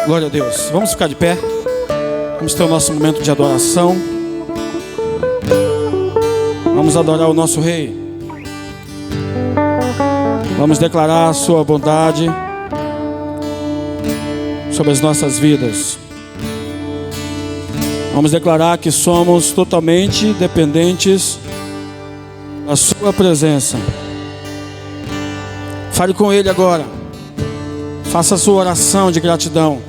Glória a Deus. Vamos ficar de pé. Vamos ter o nosso momento de adoração. Vamos adorar o nosso Rei. Vamos declarar a sua bondade sobre as nossas vidas. Vamos declarar que somos totalmente dependentes da sua presença. Fale com Ele agora. Faça a sua oração de gratidão.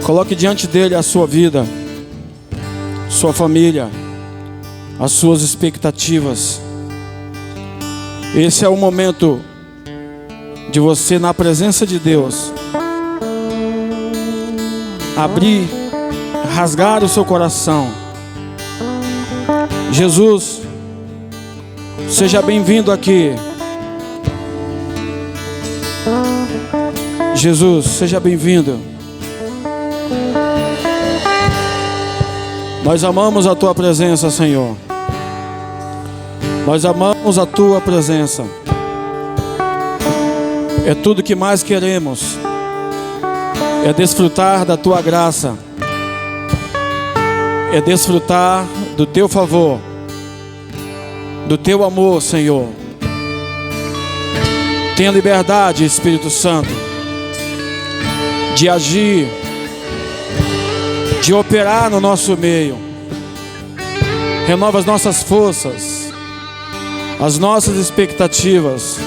Coloque diante dele a sua vida, sua família, as suas expectativas. Esse é o momento de você, na presença de Deus, abrir, rasgar o seu coração. Jesus, seja bem-vindo aqui. Jesus, seja bem-vindo. Nós amamos a Tua presença, Senhor. Nós amamos a Tua presença. É tudo que mais queremos. É desfrutar da Tua graça. É desfrutar do Teu favor, do Teu amor, Senhor. Tenha liberdade, Espírito Santo, de agir, de operar no nosso meio. Renova as nossas forças, as nossas expectativas.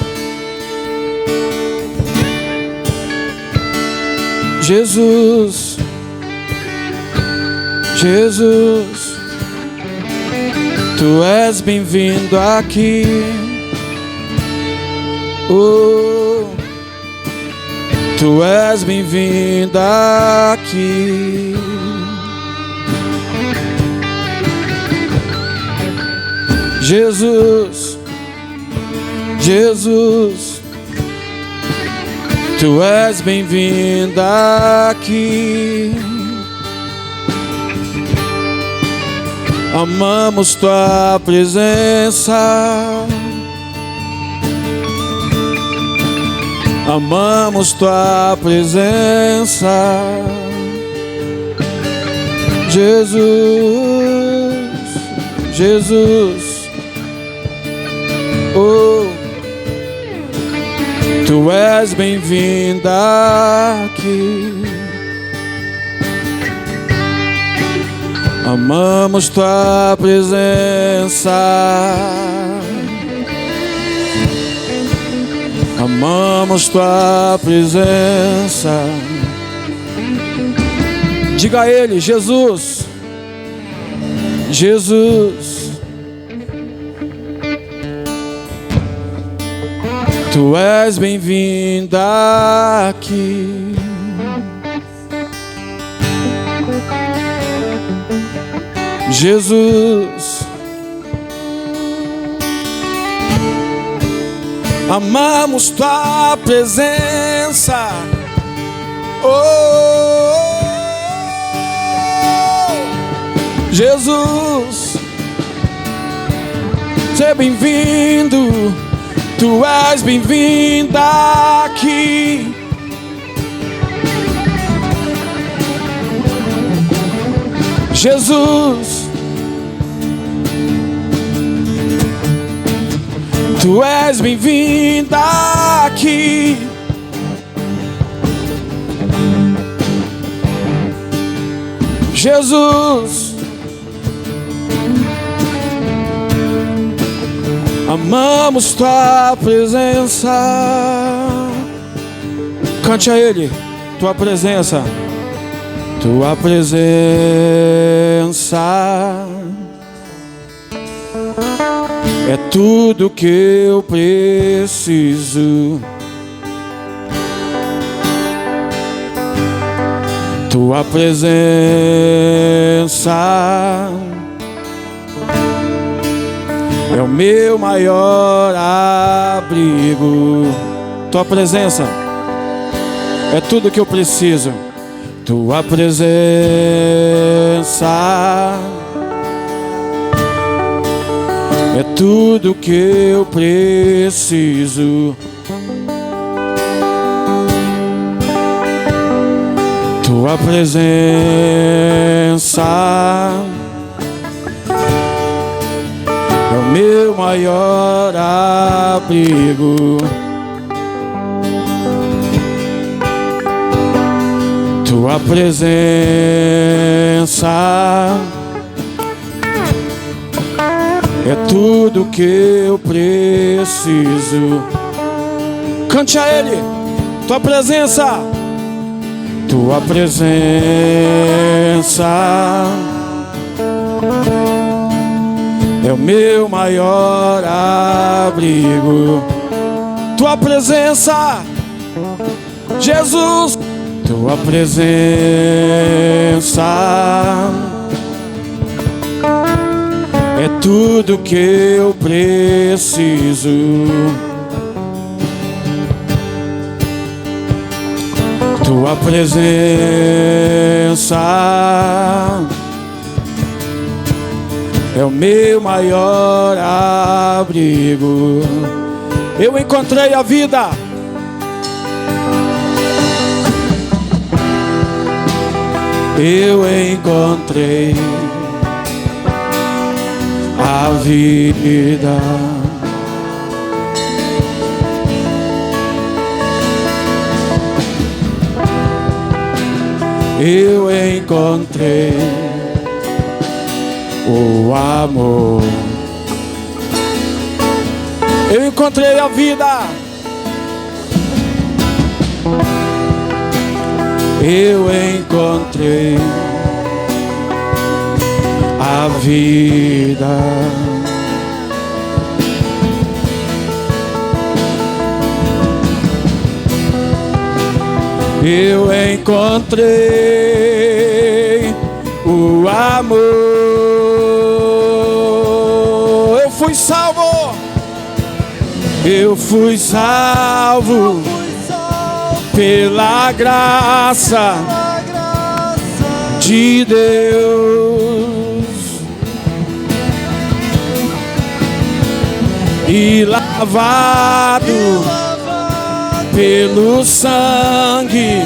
Jesus, Jesus, Tu és bem-vindo aqui. Tu és bem-vindo aqui. Jesus, Jesus, Tu és bem-vindo aqui. Amamos Tua presença. Amamos Tua presença. Jesus, Jesus, Tu és bem-vinda aqui. Amamos Tua presença. Amamos Tua presença. Diga a Ele: Jesus, Jesus, Tu és bem-vinda aqui. Jesus, amamos Tua presença. Jesus, seja bem-vindo. Tu és bem-vinda aqui. Jesus, Tu és bem-vinda aqui. Jesus, amamos Tua presença. Cante a Ele: Tua presença, Tua presença é tudo que eu preciso. Tua presença é o meu maior abrigo. Tua presença é tudo que eu preciso. Tua presença é tudo que eu preciso. tua presença é o meu maior abrigo. Tua presença é tudo que eu preciso. Cante a Ele. Tua presença. Tua presença é o meu maior abrigo. Tua presença, Jesus. Tua presença é tudo que eu preciso. Tua presença é o meu maior abrigo. Eu encontrei a vida. Eu encontrei a vida. Eu encontrei o amor. Eu encontrei a vida. Eu encontrei a vida. Eu encontrei o amor. Eu fui salvo. Eu fui salvo pela graça de Deus e lavado pelo sangue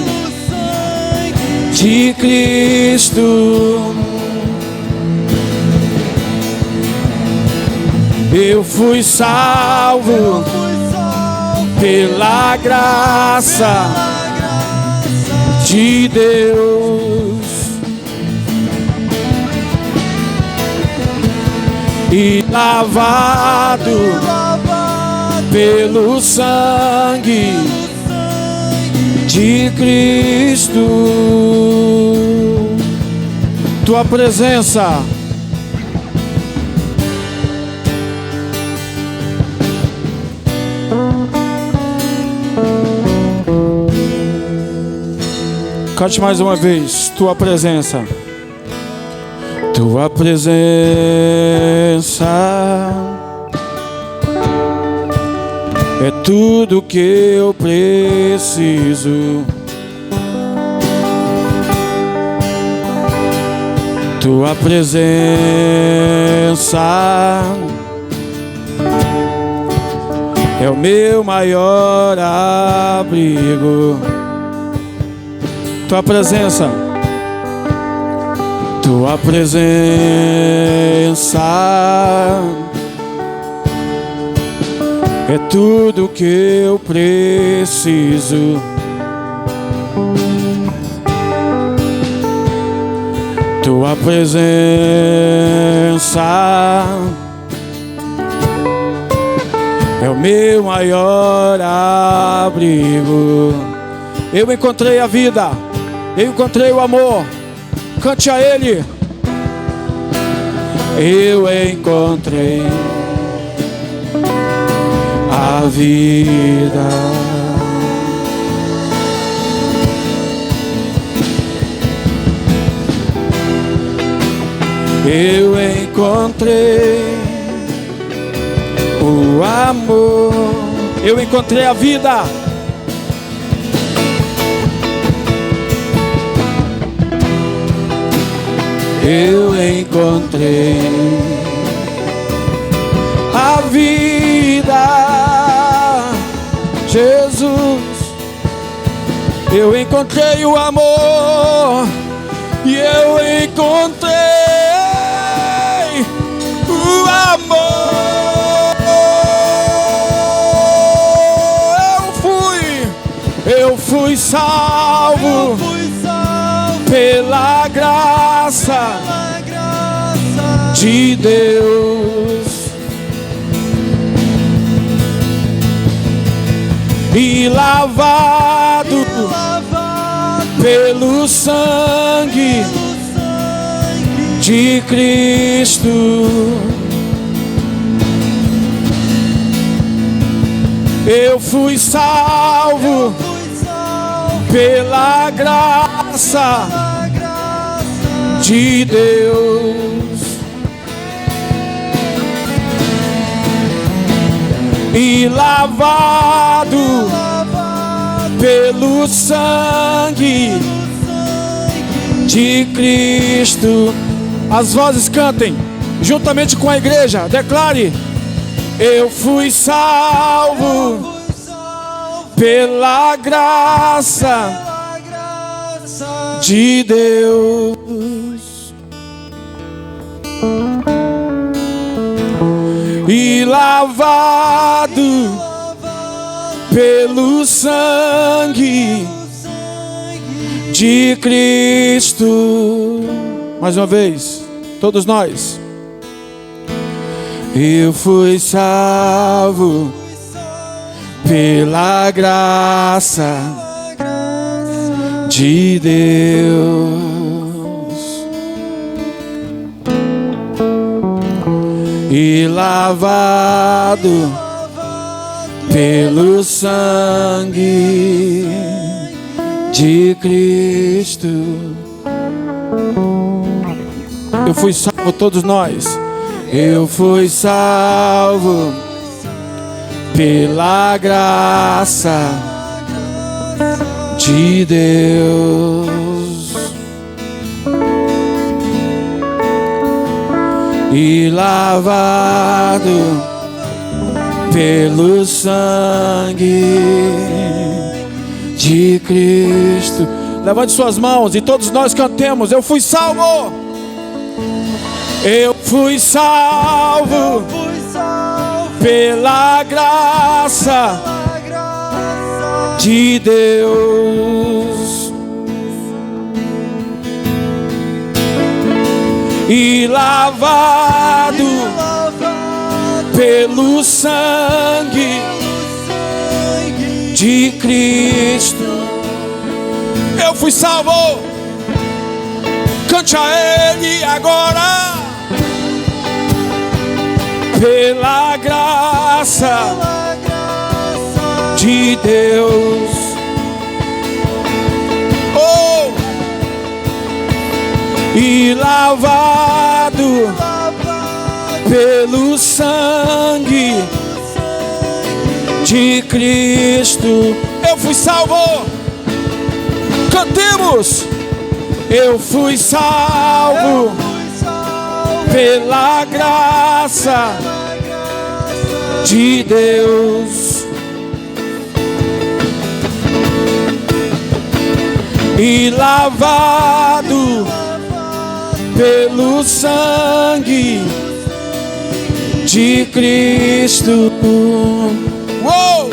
de Cristo. Eu fui salvo pela graça de Deus e lavado pelo sangue de Cristo. Tua presença. Cante mais uma vez. Tua presença. Tua presença é tudo que eu preciso. Tua presença é o meu maior abrigo. Tua presença. Tua presença é tudo que eu preciso. Tua presença é o meu maior abrigo. Eu encontrei a vida. Eu encontrei o amor. Cante a Ele. Eu encontrei a vida. Eu encontrei o amor. Eu encontrei a vida. Eu encontrei a vida, Jesus. Eu encontrei o amor, e eu encontrei o amor. Eu fui salvo pela graça de Deus e lavado pelo sangue de Cristo. Eu fui salvo pela graça de Deus e lavado pelo sangue de Cristo. As vozes cantem juntamente com a igreja. Declare: eu fui salvo pela graça de Deus e lavado pelo sangue de Cristo. Mais uma vez, todos nós. Eu fui salvo pela graça de Deus e lavado pelo sangue de Cristo. Eu fui salvo, todos nós. Eu fui salvo pela graça de Deus e lavado pelo sangue de Cristo. Levante suas mãos e todos nós cantemos: eu fui salvo. Eu fui salvo pela graça de Deus e lavado pelo sangue de Cristo. Eu fui salvo. Cante a Ele agora. Pela graça de Deus, oh, e lavado pelo sangue de Cristo. Eu fui salvo. Cantemos: eu fui salvo pela graça de Deus e lavado pelo sangue de Cristo. Uou!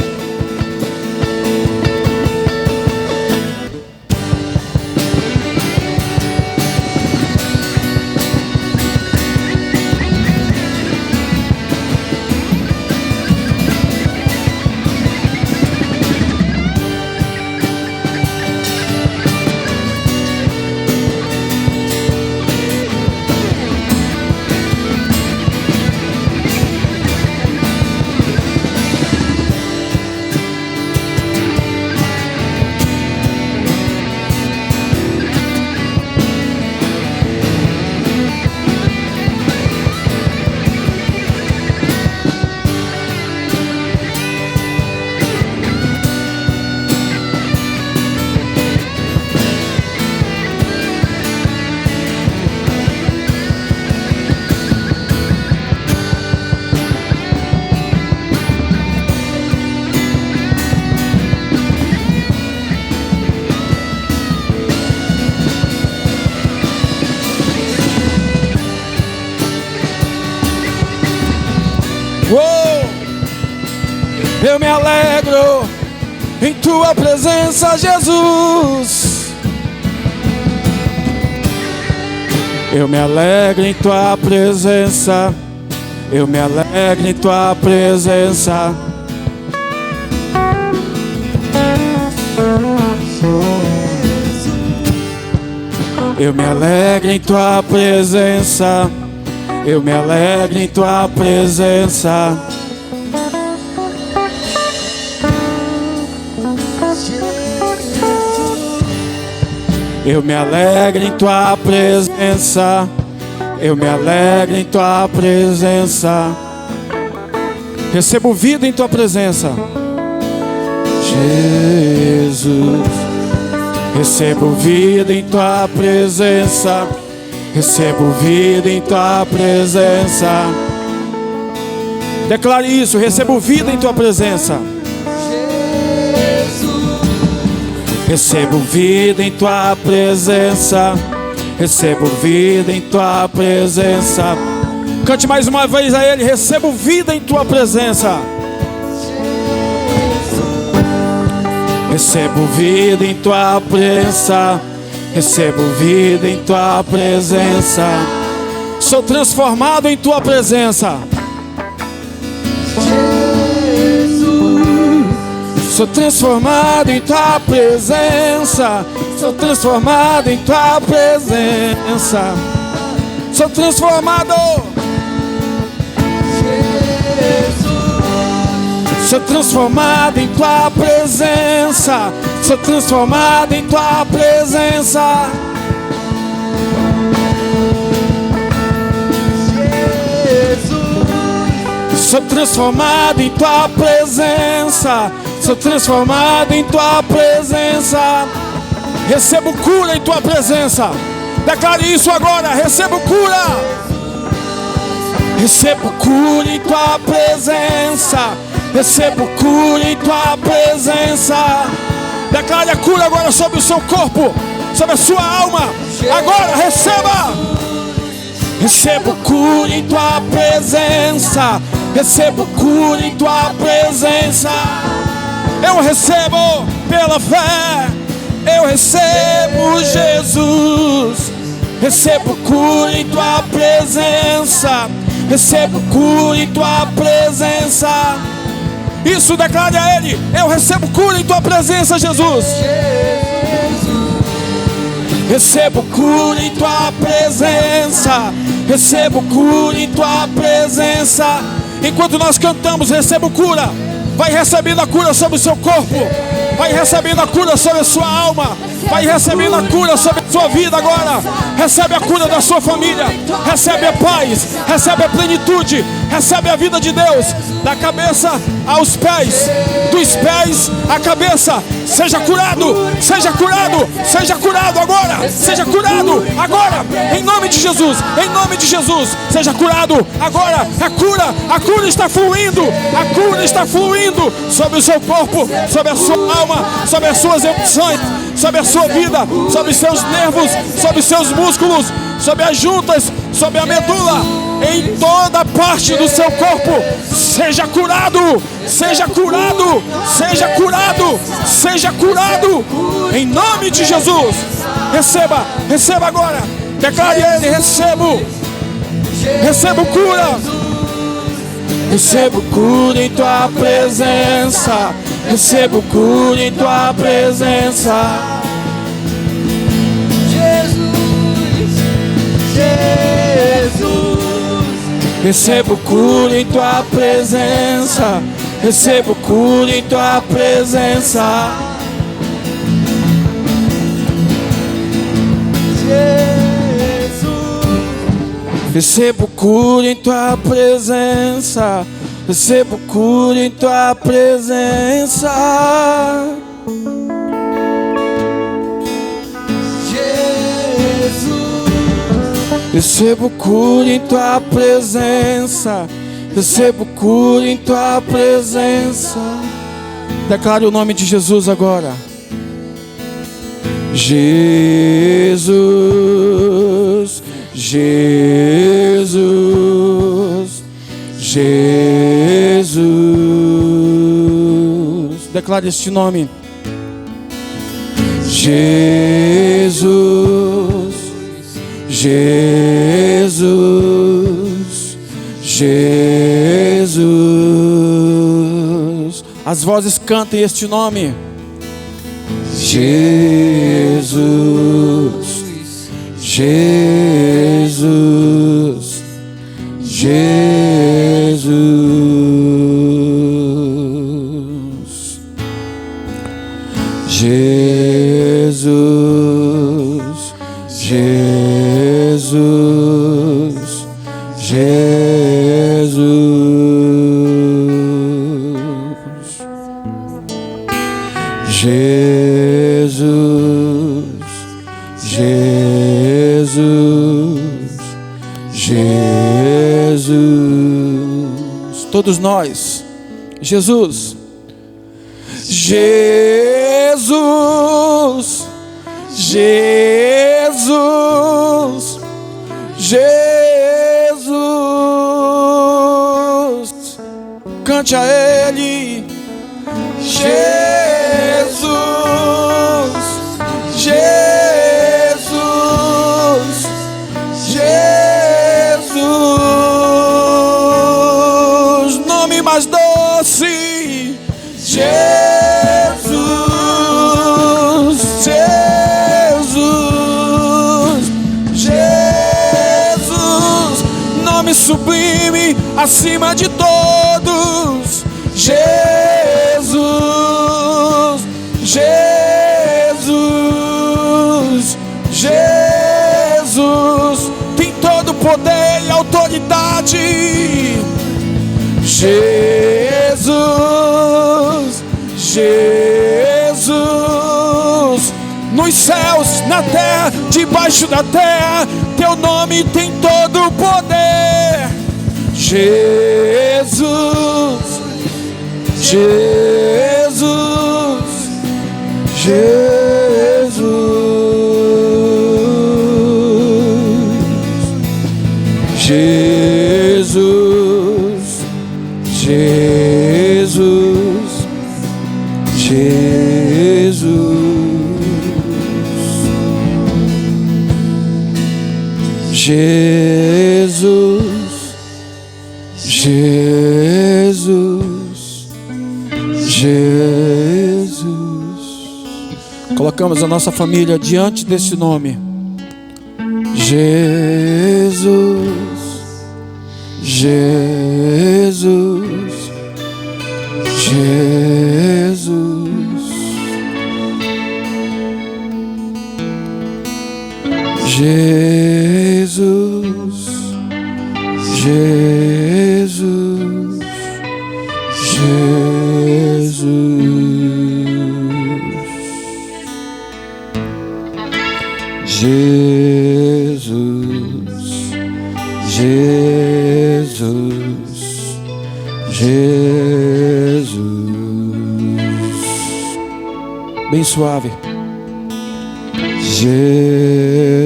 Oh, eu me alegro em tua presença, Jesus. Eu me alegro em tua presença. Eu me alegro em tua presença. Eu me alegro em tua presença. Eu me alegro em tua presença. Eu me alegro em tua presença. Eu me alegro em tua presença. Recebo vida em tua presença, Jesus. Recebo vida em tua presença. Recebo vida em tua presença. Declare isso. Recebo vida em tua presença. Recebo vida em tua presença. Recebo vida em tua presença. Cante mais uma vez a Ele. Recebo vida em tua presença. Recebo vida em tua presença. Recebo vida em tua presença. Sou transformado em tua presença. Sou transformado em tua presença. Sou transformado em tua presença. Sou transformado. Sou transformado em tua presença. Sou transformado em tua presença. Sou transformado em tua presença. Sou transformado em tua presença. Recebo cura em tua presença. Declare isso agora. Recebo cura. Recebo cura em tua presença. Recebo cura em tua presença. Declare a cura agora sobre o seu corpo, sobre a sua alma. Agora receba. Recebo cura em tua presença. Recebo cura em tua presença. Eu recebo pela fé. Eu recebo, Jesus. Recebo cura em tua presença. Recebo cura em tua presença. Isso, declare a Ele. Eu recebo cura em tua presença, Jesus. Recebo cura em tua presença. Recebo cura em tua presença. Enquanto nós cantamos, recebo cura. Vai recebendo a cura sobre o seu corpo. Vai recebendo a cura sobre a sua alma. Vai recebendo a cura sobre a sua vida agora. Recebe a cura da sua família. Recebe a paz. Recebe a plenitude. Recebe a vida de Deus. Da cabeça aos pés. Dos pés à cabeça. Seja curado. Seja curado. Seja curado agora. Seja curado agora. Em nome de Jesus. Em nome de Jesus. Seja curado agora. A cura está fluindo. A cura está fluindo sobre o seu corpo, sobre a sua alma, sobre as suas emoções, sobre a sua vida, sobre os seus nervos, sobre os seus músculos, sobre as juntas, sobre a medula, em toda parte do seu corpo. Seja curado, seja curado, seja curado, seja curado, em nome de Jesus. Receba, receba agora. Declare Ele: recebo, recebo cura. Recebo cura em tua presença. Recebo cura em tua presença. Jesus, Jesus. Recebo cura em tua presença. Recebo cura em tua presença. Recebo cura em tua presença. Recebo cura em tua presença. Jesus. Recebo cura em tua presença. Recebo cura em tua presença. Declare o nome de Jesus agora. Jesus. Jesus, Jesus. Declare este nome. Jesus, Jesus, Jesus. As vozes cantem este nome. Jesus, Jesus, Jesus, Jesus, Jesus, Jesus, Jesus, Jesus. Todos nós. Jesus, Jesus, Jesus, Jesus. Cante a Ele. Jesus, Jesus, Jesus. Nome mais doce. Jesus, Jesus, Jesus. Nome sublime acima de todos. Jesus, Jesus, Jesus. Tem todo o poder e autoridade. Jesus, Jesus. Nos céus, na terra, debaixo da terra, teu nome tem todo o poder. Jesus, Jesus, Jesus, Jesus, Jesus, Jesus, Jesus, Jesus. Colocamos a nossa família diante desse nome. Jesus, Jesus, Jesus, Jesus, Jesus, Jesus, Jesus, Jesus. Bem suave. Jesus,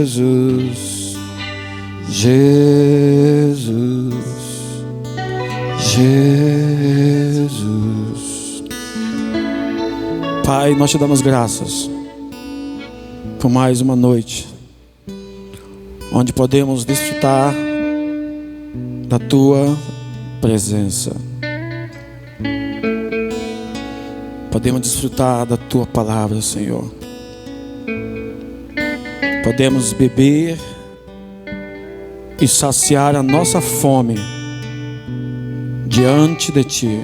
Jesus, Jesus. Pai, nós te damos graças por mais uma noite onde podemos desfrutar da tua presença. Podemos desfrutar da tua palavra, Senhor. Podemos beber e saciar a nossa fome diante de ti.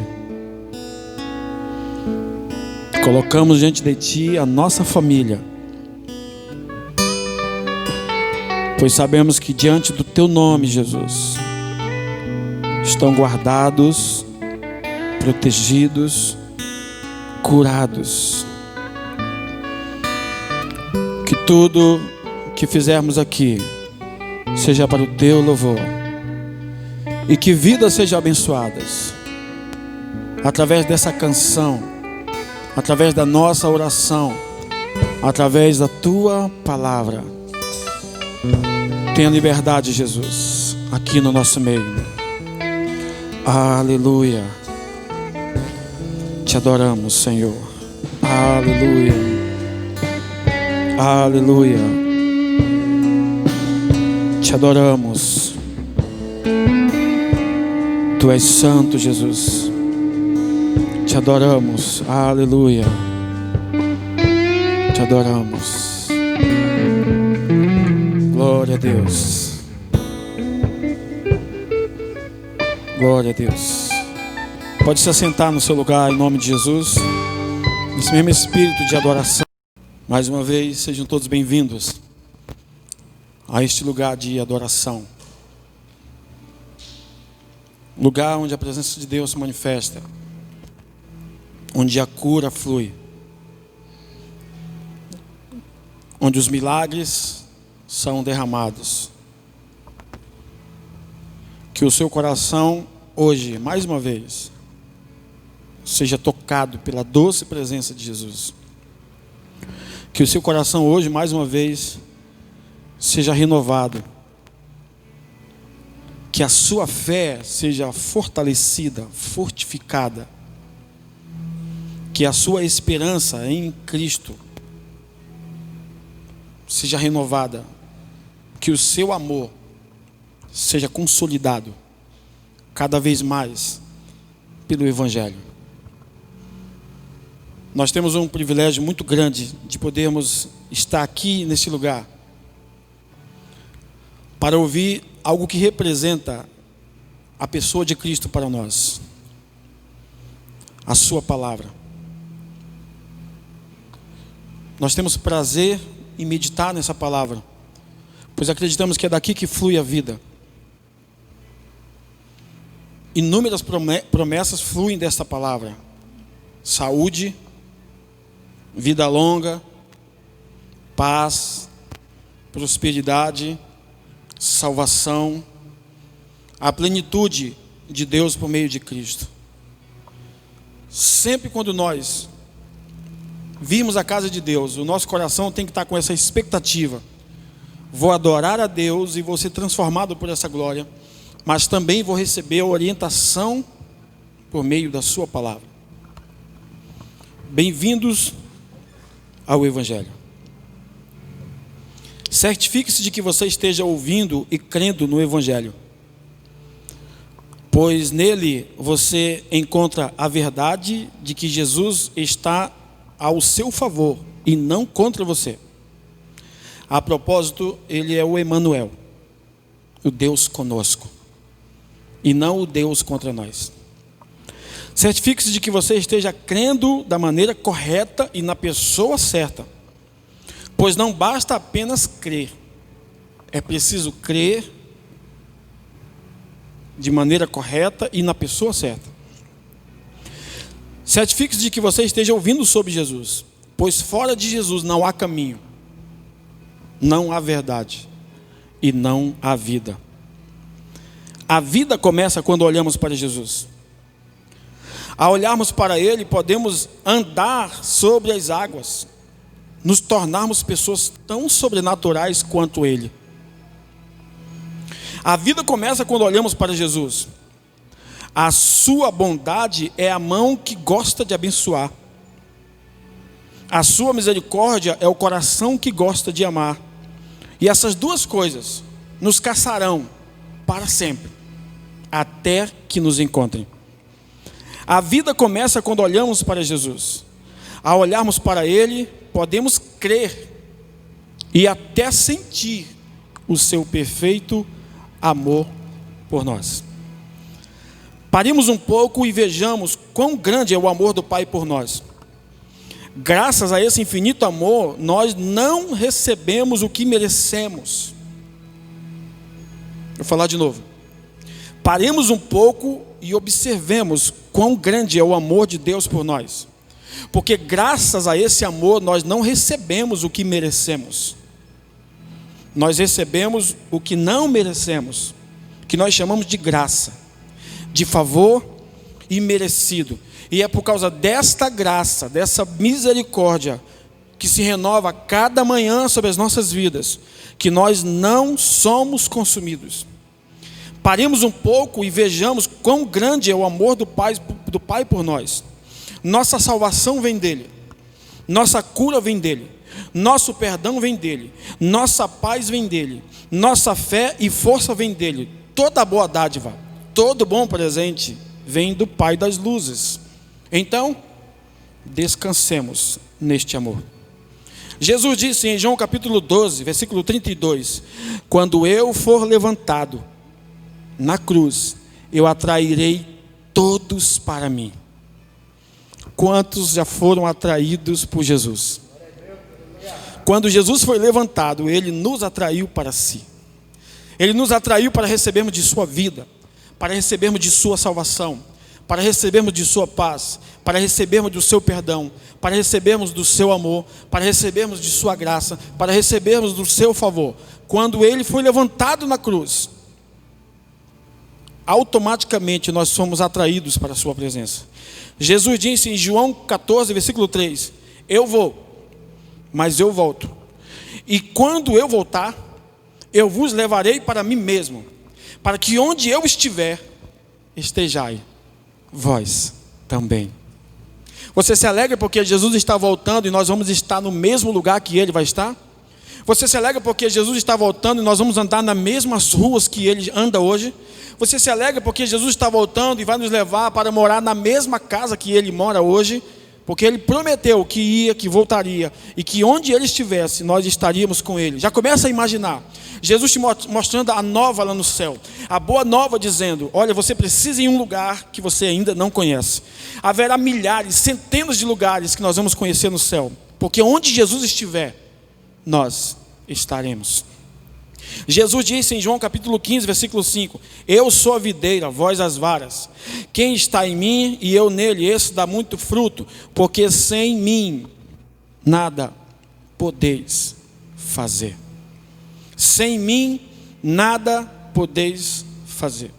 Colocamos diante de ti a nossa família, pois sabemos que diante do teu nome, Jesus, estão guardados, protegidos, curados. Que tudo que fizermos aqui seja para o teu louvor, e que vidas sejam abençoadas através dessa canção, através da nossa oração, através da tua palavra. Tenha liberdade, Jesus, aqui no nosso meio. Aleluia. Te adoramos, Senhor. Aleluia. Aleluia. Te adoramos. Tu és santo, Jesus. Te adoramos. Aleluia. Te adoramos. Glória a Deus. Glória a Deus. Pode se assentar no seu lugar em nome de Jesus. Nesse mesmo espírito de adoração. Mais uma vez, sejam todos bem-vindos a este lugar de adoração. Lugar onde a presença de Deus se manifesta. Onde a cura flui. Onde os milagres são derramados. Que o seu coração hoje, mais uma vez, seja tocado pela doce presença de Jesus. Que o seu coração hoje, mais uma vez, seja renovado. Que a sua fé seja fortalecida, fortificada. Que a sua esperança em Cristo seja renovada. Que o seu amor seja consolidado cada vez mais pelo Evangelho. Nós temos um privilégio muito grande de podermos estar aqui nesse lugar para ouvir algo que representa a pessoa de Cristo para nós, a sua palavra. Nós temos prazer em meditar nessa palavra, pois acreditamos que é daqui que flui a vida. Inúmeras promessas fluem desta palavra: saúde, vida longa, paz, prosperidade, salvação, a plenitude de Deus por meio de Cristo. Sempre quando nós virmos a casa de Deus, o nosso coração tem que estar com essa expectativa: vou adorar a Deus e vou ser transformado por essa glória, mas também vou receber a orientação por meio da sua palavra. Bem-vindos ao Evangelho. Certifique-se de que você esteja ouvindo e crendo no Evangelho, pois nele você encontra a verdade de que Jesus está ao seu favor e não contra você. A propósito, ele é o Emanuel, o Deus conosco, e não o Deus contra nós. Certifique-se de que você esteja crendo da maneira correta e na pessoa certa, pois não basta apenas crer, é preciso crer de maneira correta e na pessoa certa. Certifique-se de que você esteja ouvindo sobre Jesus, pois fora de Jesus não há caminho, não há verdade e não há vida. A vida começa quando olhamos para Jesus. Ao olharmos para Ele, podemos andar sobre as águas, nos tornarmos pessoas tão sobrenaturais quanto Ele. A vida começa quando olhamos para Jesus. A sua bondade é a mão que gosta de abençoar. A sua misericórdia é o coração que gosta de amar. E essas duas coisas nos caçarão para sempre, até que nos encontrem. A vida começa quando olhamos para Jesus. Ao olharmos para Ele, podemos crer e até sentir o seu perfeito amor por nós. Paremos um pouco e vejamos quão grande é o amor do Pai por nós. Graças a esse infinito amor, nós não recebemos o que merecemos. Vou falar de novo. Paremos um pouco e observemos quão grande é o amor de Deus por nós. Porque graças a esse amor, nós não recebemos o que merecemos. Nós recebemos o que não merecemos, que nós chamamos de graça, de favor imerecido. E é por causa desta graça, dessa misericórdia, que se renova cada manhã sobre as nossas vidas, que nós não somos consumidos. Paremos um pouco e vejamos quão grande é o amor do Pai por nós. Nossa salvação vem dele, nossa cura vem dele, nosso perdão vem dele, nossa paz vem dele, nossa fé e força vem dele. Toda boa dádiva, todo bom presente vem do Pai das luzes. Então, descansemos neste amor. Jesus disse em João capítulo 12, versículo 32: quando eu for levantado na cruz, eu atrairei todos para mim. Quantos já foram atraídos por Jesus? Quando Jesus foi levantado, ele nos atraiu para si. Ele nos atraiu para recebermos de sua vida, para recebermos de sua salvação, para recebermos de sua paz, para recebermos do seu perdão, para recebermos do seu amor, para recebermos de sua graça, para recebermos do seu favor. Quando ele foi levantado na cruz, automaticamente nós somos atraídos para a sua presença. Jesus disse em João 14, versículo 3: eu vou, mas eu volto, e quando eu voltar, eu vos levarei para mim mesmo, para que onde eu estiver, estejai vós também. Você se alegra porque Jesus está voltando e nós vamos estar no mesmo lugar que ele vai estar? Você se alegra porque Jesus está voltando e nós vamos andar nas mesmas ruas que ele anda hoje? Você se alegra porque Jesus está voltando e vai nos levar para morar na mesma casa que ele mora hoje? Porque ele prometeu que ia, que voltaria, e que onde ele estivesse, nós estaríamos com ele. Já começa a imaginar Jesus te mostrando a nova lá no céu, a boa nova, dizendo: olha, você precisa ir em um lugar que você ainda não conhece. Haverá milhares, centenas de lugares que nós vamos conhecer no céu, porque onde Jesus estiver, nós estaremos. Jesus disse em João capítulo 15, versículo 5: eu sou a videira, vós as varas. Quem está em mim e eu nele, esse dá muito fruto, porque sem mim nada podeis fazer. Sem mim nada podeis fazer.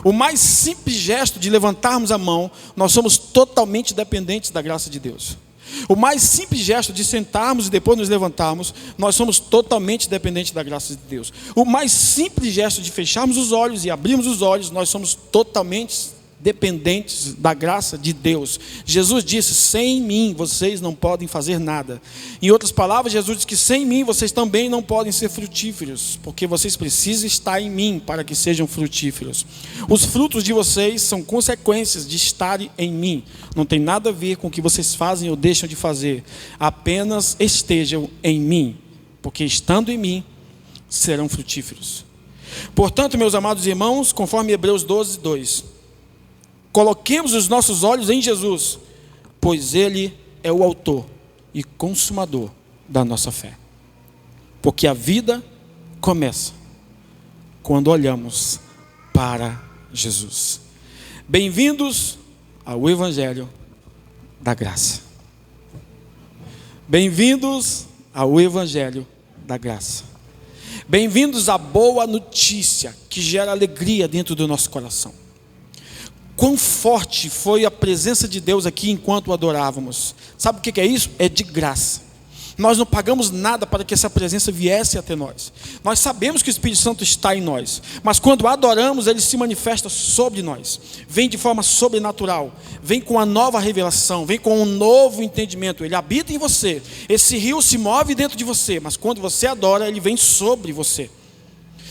O mais simples gesto de levantarmos a mão, nós somos totalmente dependentes da graça de Deus. O mais simples gesto de sentarmos e depois nos levantarmos, nós somos totalmente dependentes da graça de Deus. O mais simples gesto de fecharmos os olhos e abrirmos os olhos, nós somos totalmente dependentes da graça de Deus. Jesus disse: sem mim vocês não podem fazer nada. Em outras palavras, Jesus disse que sem mim vocês também não podem ser frutíferos, porque vocês precisam estar em mim para que sejam frutíferos. Os frutos de vocês são consequências de estarem em mim. Não tem nada a ver com o que vocês fazem ou deixam de fazer. Apenas estejam em mim, porque estando em mim serão frutíferos. Portanto, meus amados irmãos, conforme Hebreus 12, 2, coloquemos os nossos olhos em Jesus, pois ele é o autor e consumador da nossa fé. Porque a vida começa quando olhamos para Jesus. Bem-vindos ao Evangelho da Graça. Bem-vindos ao Evangelho da Graça. Bem-vindos à boa notícia que gera alegria dentro do nosso coração. Quão forte foi a presença de Deus aqui enquanto o adorávamos. Sabe o que é isso? É de graça. Nós não pagamos nada para que essa presença viesse até nós. Nós sabemos que o Espírito Santo está em nós, mas quando adoramos, ele se manifesta sobre nós. Vem de forma sobrenatural, vem com a nova revelação, vem com um novo entendimento. Ele habita em você, esse rio se move dentro de você, mas quando você adora, ele vem sobre você.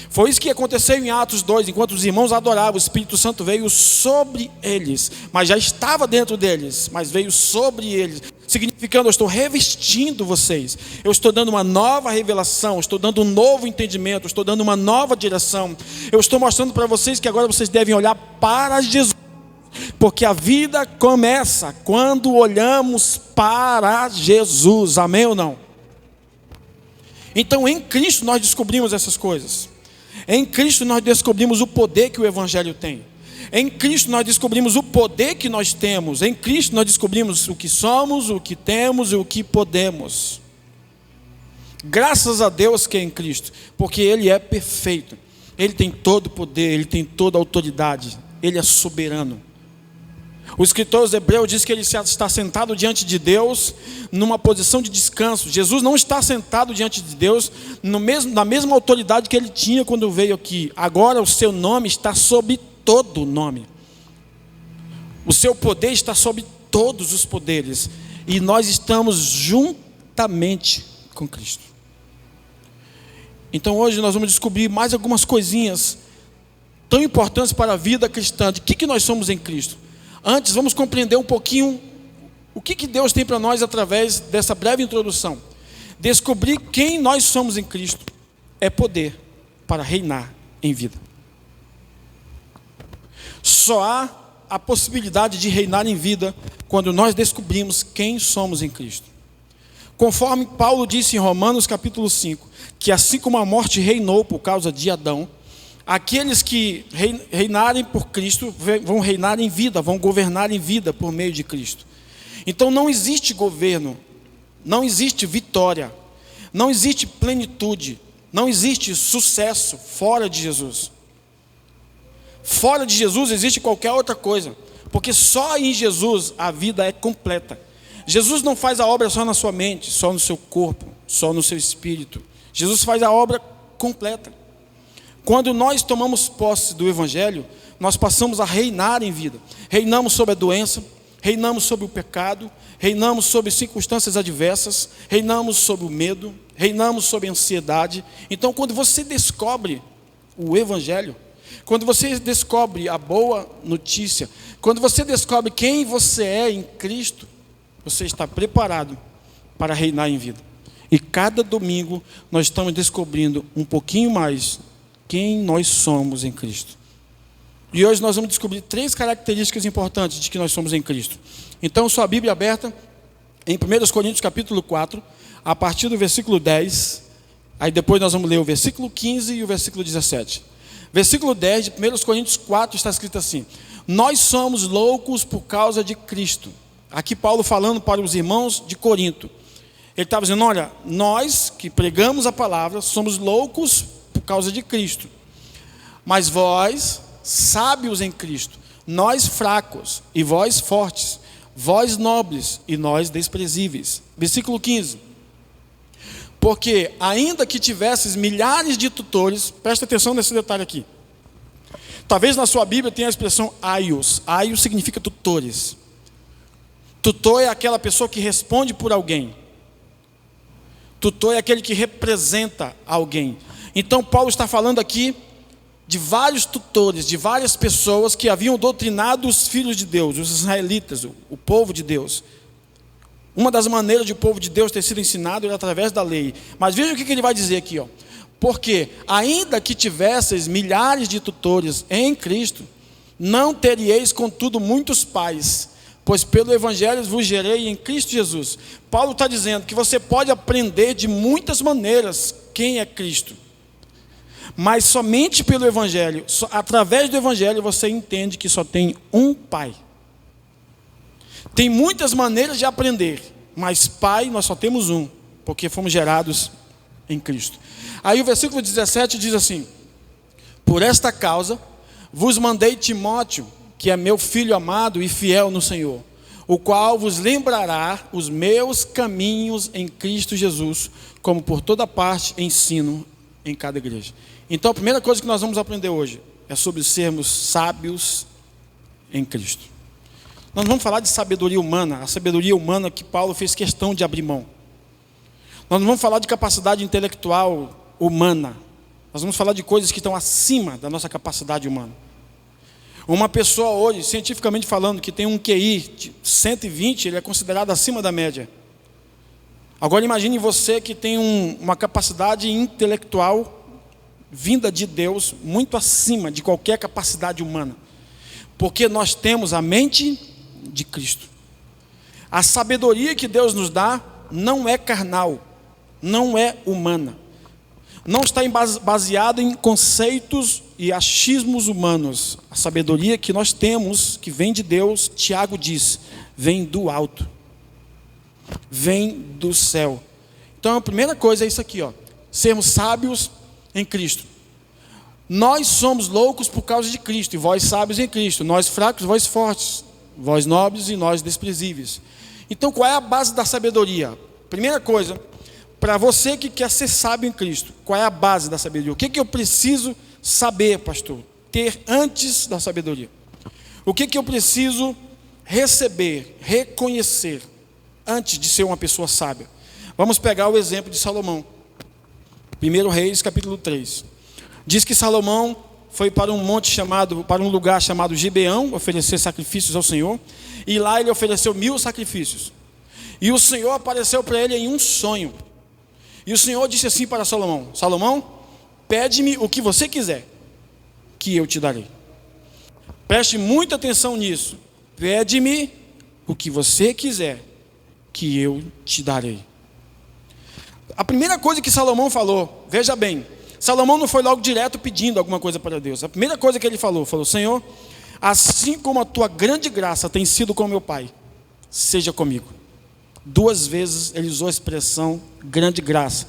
Foi isso que aconteceu em Atos 2, enquanto os irmãos adoravam, o Espírito Santo veio sobre eles, mas já estava dentro deles, mas veio sobre eles, significando: eu estou revestindo vocês, eu estou dando uma nova revelação, eu estou dando um novo entendimento, eu estou dando uma nova direção, eu estou mostrando para vocês que agora vocês devem olhar para Jesus, porque a vida começa quando olhamos para Jesus, amém ou não? Então em Cristo nós descobrimos essas coisas. Em Cristo nós descobrimos o poder que o Evangelho tem. Em Cristo nós descobrimos o poder que nós temos. Em Cristo nós descobrimos o que somos, o que temos e o que podemos. Graças a Deus que é em Cristo, porque Ele é perfeito. Ele tem todo o poder, Ele tem toda a autoridade. Ele é soberano. O escritor aos Hebreus diz que ele está sentado diante de Deus numa posição de descanso. Jesus não está sentado diante de Deus na mesma autoridade que ele tinha quando veio aqui. Agora o seu nome está sobre todo nome. O seu poder está sobre todos os poderes. E nós estamos juntamente com Cristo. Então hoje nós vamos descobrir mais algumas coisinhas tão importantes para a vida cristã. De que nós somos em Cristo? Antes, vamos compreender um pouquinho o que Deus tem para nós através dessa breve introdução. Descobrir quem nós somos em Cristo é poder para reinar em vida. Só há a possibilidade de reinar em vida quando nós descobrimos quem somos em Cristo. Conforme Paulo disse em Romanos capítulo 5, que assim como a morte reinou por causa de Adão, aqueles que reinarem por Cristo vão reinar em vida, vão governar em vida por meio de Cristo. Então não existe governo, não existe vitória, não existe plenitude, não existe sucesso fora de Jesus. Fora de Jesus existe qualquer outra coisa, porque só em Jesus a vida é completa. Jesus não faz a obra só na sua mente, só no seu corpo, só no seu espírito. Jesus faz a obra completa. Quando nós tomamos posse do Evangelho, nós passamos a reinar em vida. Reinamos sobre a doença, reinamos sobre o pecado, reinamos sobre circunstâncias adversas, reinamos sobre o medo, reinamos sobre a ansiedade. Então, quando você descobre o Evangelho, quando você descobre a boa notícia, quando você descobre quem você é em Cristo, você está preparado para reinar em vida. E cada domingo nós estamos descobrindo um pouquinho mais quem nós somos em Cristo. E hoje nós vamos descobrir 3 características importantes de que nós somos em Cristo. Então, sua Bíblia aberta em 1 Coríntios capítulo 4, a partir do versículo 10, aí depois nós vamos ler o versículo 15 e o versículo 17. Versículo 10 de 1 Coríntios 4 está escrito assim: nós somos loucos por causa de Cristo. Aqui Paulo falando para os irmãos de Corinto. Ele estava dizendo, olha, nós que pregamos a palavra somos loucos por causa de Cristo. Mas vós, sábios em Cristo, nós fracos e vós fortes, vós nobres e nós desprezíveis. Versículo 15. Porque ainda que tivesses milhares de tutores, presta atenção nesse detalhe aqui. Talvez na sua Bíblia tenha a expressão aios. Aios significa tutores. Tutor é aquela pessoa que responde por alguém. Tutor é aquele que representa alguém. Então Paulo está falando aqui de vários tutores, de várias pessoas que haviam doutrinado os filhos de Deus, os israelitas, o povo de Deus. Uma das maneiras de o povo de Deus ter sido ensinado era através da lei. Mas veja o que ele vai dizer aqui, ó. Porque ainda que tivesseis milhares de tutores em Cristo, não teríeis contudo muitos pais, pois pelo Evangelho vos gerei em Cristo Jesus. Paulo está dizendo que você pode aprender de muitas maneiras quem é Cristo. Mas somente pelo Evangelho, através do Evangelho você entende que só tem um Pai. Tem muitas maneiras de aprender, mas Pai nós só temos um, porque fomos gerados em Cristo. Aí o versículo 17 diz assim: por esta causa vos mandei Timóteo, que é meu filho amado e fiel no Senhor, o qual vos lembrará os meus caminhos em Cristo Jesus, como por toda parte ensino em cada igreja. Então a primeira coisa que nós vamos aprender hoje é sobre sermos sábios em Cristo. Nós vamos falar de sabedoria humana, a sabedoria humana que Paulo fez questão de abrir mão. Nós não vamos falar de capacidade intelectual humana. Nós vamos falar de coisas que estão acima da nossa capacidade humana. Uma pessoa hoje, cientificamente falando, que tem um QI de 120, ele é considerado acima da média. Agora imagine você que tem uma capacidade intelectual vinda de Deus muito acima de qualquer capacidade humana. Porque nós temos a mente de Cristo. A sabedoria que Deus nos dá não é carnal, não é humana. Não está baseada em conceitos e achismos humanos. A sabedoria que nós temos, que vem de Deus, Tiago diz, vem do alto, vem do céu. Então a primeira coisa é isso aqui, ó, sermos sábios em Cristo. Nós somos loucos por causa de Cristo, e vós sábios em Cristo. Nós fracos, vós fortes. vós nobres e nós desprezíveis. Então, qual é a base da sabedoria? Primeira coisa, para você que quer ser sábio em Cristo, qual é a base da sabedoria? O que eu preciso saber, pastor? Ter antes da sabedoria? O que eu preciso receber, reconhecer, antes de ser uma pessoa sábia? Vamos pegar o exemplo de Salomão. 1 Reis, capítulo 3. Diz que Salomão foi para um lugar chamado Gibeão, oferecer sacrifícios ao Senhor, e lá ele ofereceu 1000 sacrifícios. E o Senhor apareceu para ele em um sonho. E o Senhor disse assim para Salomão: Salomão, pede-me o que você quiser, que eu te darei. Preste muita atenção nisso. Pede-me o que você quiser, que eu te darei. A primeira coisa que Salomão falou, veja bem, Salomão não foi logo direto pedindo alguma coisa para Deus. A primeira coisa que ele falou, Senhor, assim como a tua grande graça tem sido com meu pai, seja comigo. 2 vezes ele usou a expressão grande graça.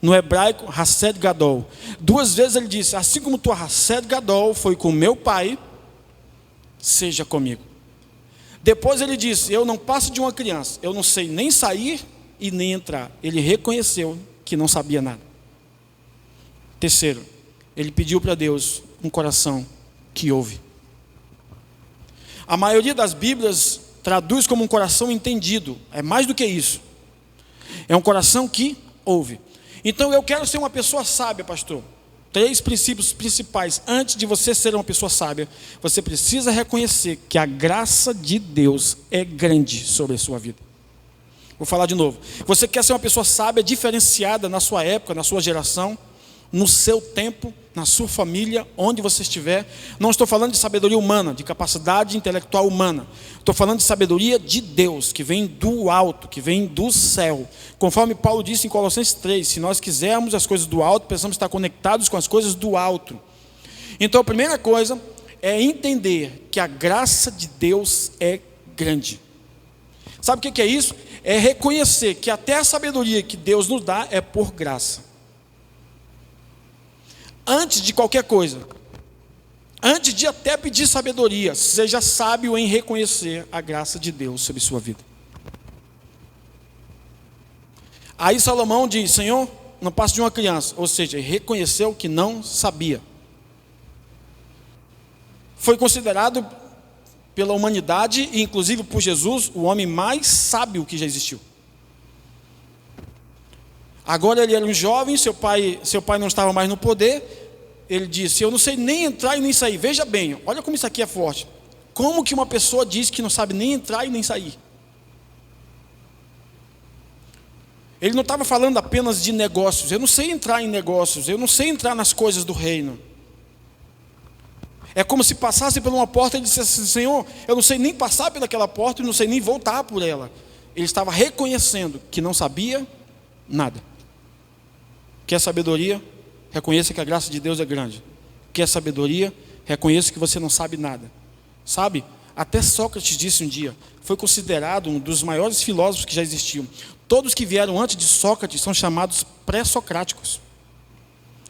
No hebraico, Hased Gadol. 2 vezes ele disse, assim como tua Hased Gadol foi com meu pai, seja comigo. Depois ele disse, eu não passo de uma criança, eu não sei nem sair e nem entrar. Ele reconheceu que não sabia nada. Terceiro, ele pediu para Deus um coração que ouve. A maioria das Bíblias traduz como um coração entendido. É mais do que isso. É um coração que ouve. Então eu quero ser uma pessoa sábia, pastor. 3 princípios principais. Antes de você ser uma pessoa sábia, você precisa reconhecer que a graça de Deus é grande sobre a sua vida. Vou falar de novo. Você quer ser uma pessoa sábia, diferenciada na sua época, na sua geração, no seu tempo, na sua família, onde você estiver. Não estou falando de sabedoria humana, de capacidade intelectual humana. Estou falando de sabedoria de Deus, que vem do alto, que vem do céu. Conforme Paulo disse em Colossenses 3, se nós quisermos as coisas do alto, precisamos estar conectados com as coisas do alto. Então a primeira coisa é entender que a graça de Deus é grande. Sabe o que é isso? É reconhecer que até a sabedoria que Deus nos dá é por graça. Antes de qualquer coisa, antes de até pedir sabedoria, seja sábio em reconhecer a graça de Deus sobre sua vida. Aí Salomão diz, Senhor, não passo de uma criança. Ou seja, reconheceu que não sabia. Foi considerado pela humanidade, e inclusive por Jesus, o homem mais sábio que já existiu. Agora ele era um jovem, seu pai não estava mais no poder. Ele disse, eu não sei nem entrar e nem sair. Veja bem, olha como isso aqui é forte. Como que uma pessoa diz que não sabe nem entrar e nem sair? Ele não estava falando apenas de negócios. Eu não sei entrar em negócios, eu não sei entrar nas coisas do reino. É como se passasse por uma porta e dissesse assim, Senhor, eu não sei nem passar pelaquela porta e não sei nem voltar por ela. Ele estava reconhecendo que não sabia nada. Quer sabedoria? Reconheça que a graça de Deus é grande. Quer sabedoria? Reconheça que você não sabe nada. Sabe? Até Sócrates disse um dia, foi considerado um dos maiores filósofos que já existiam. Todos que vieram antes de Sócrates são chamados pré-socráticos.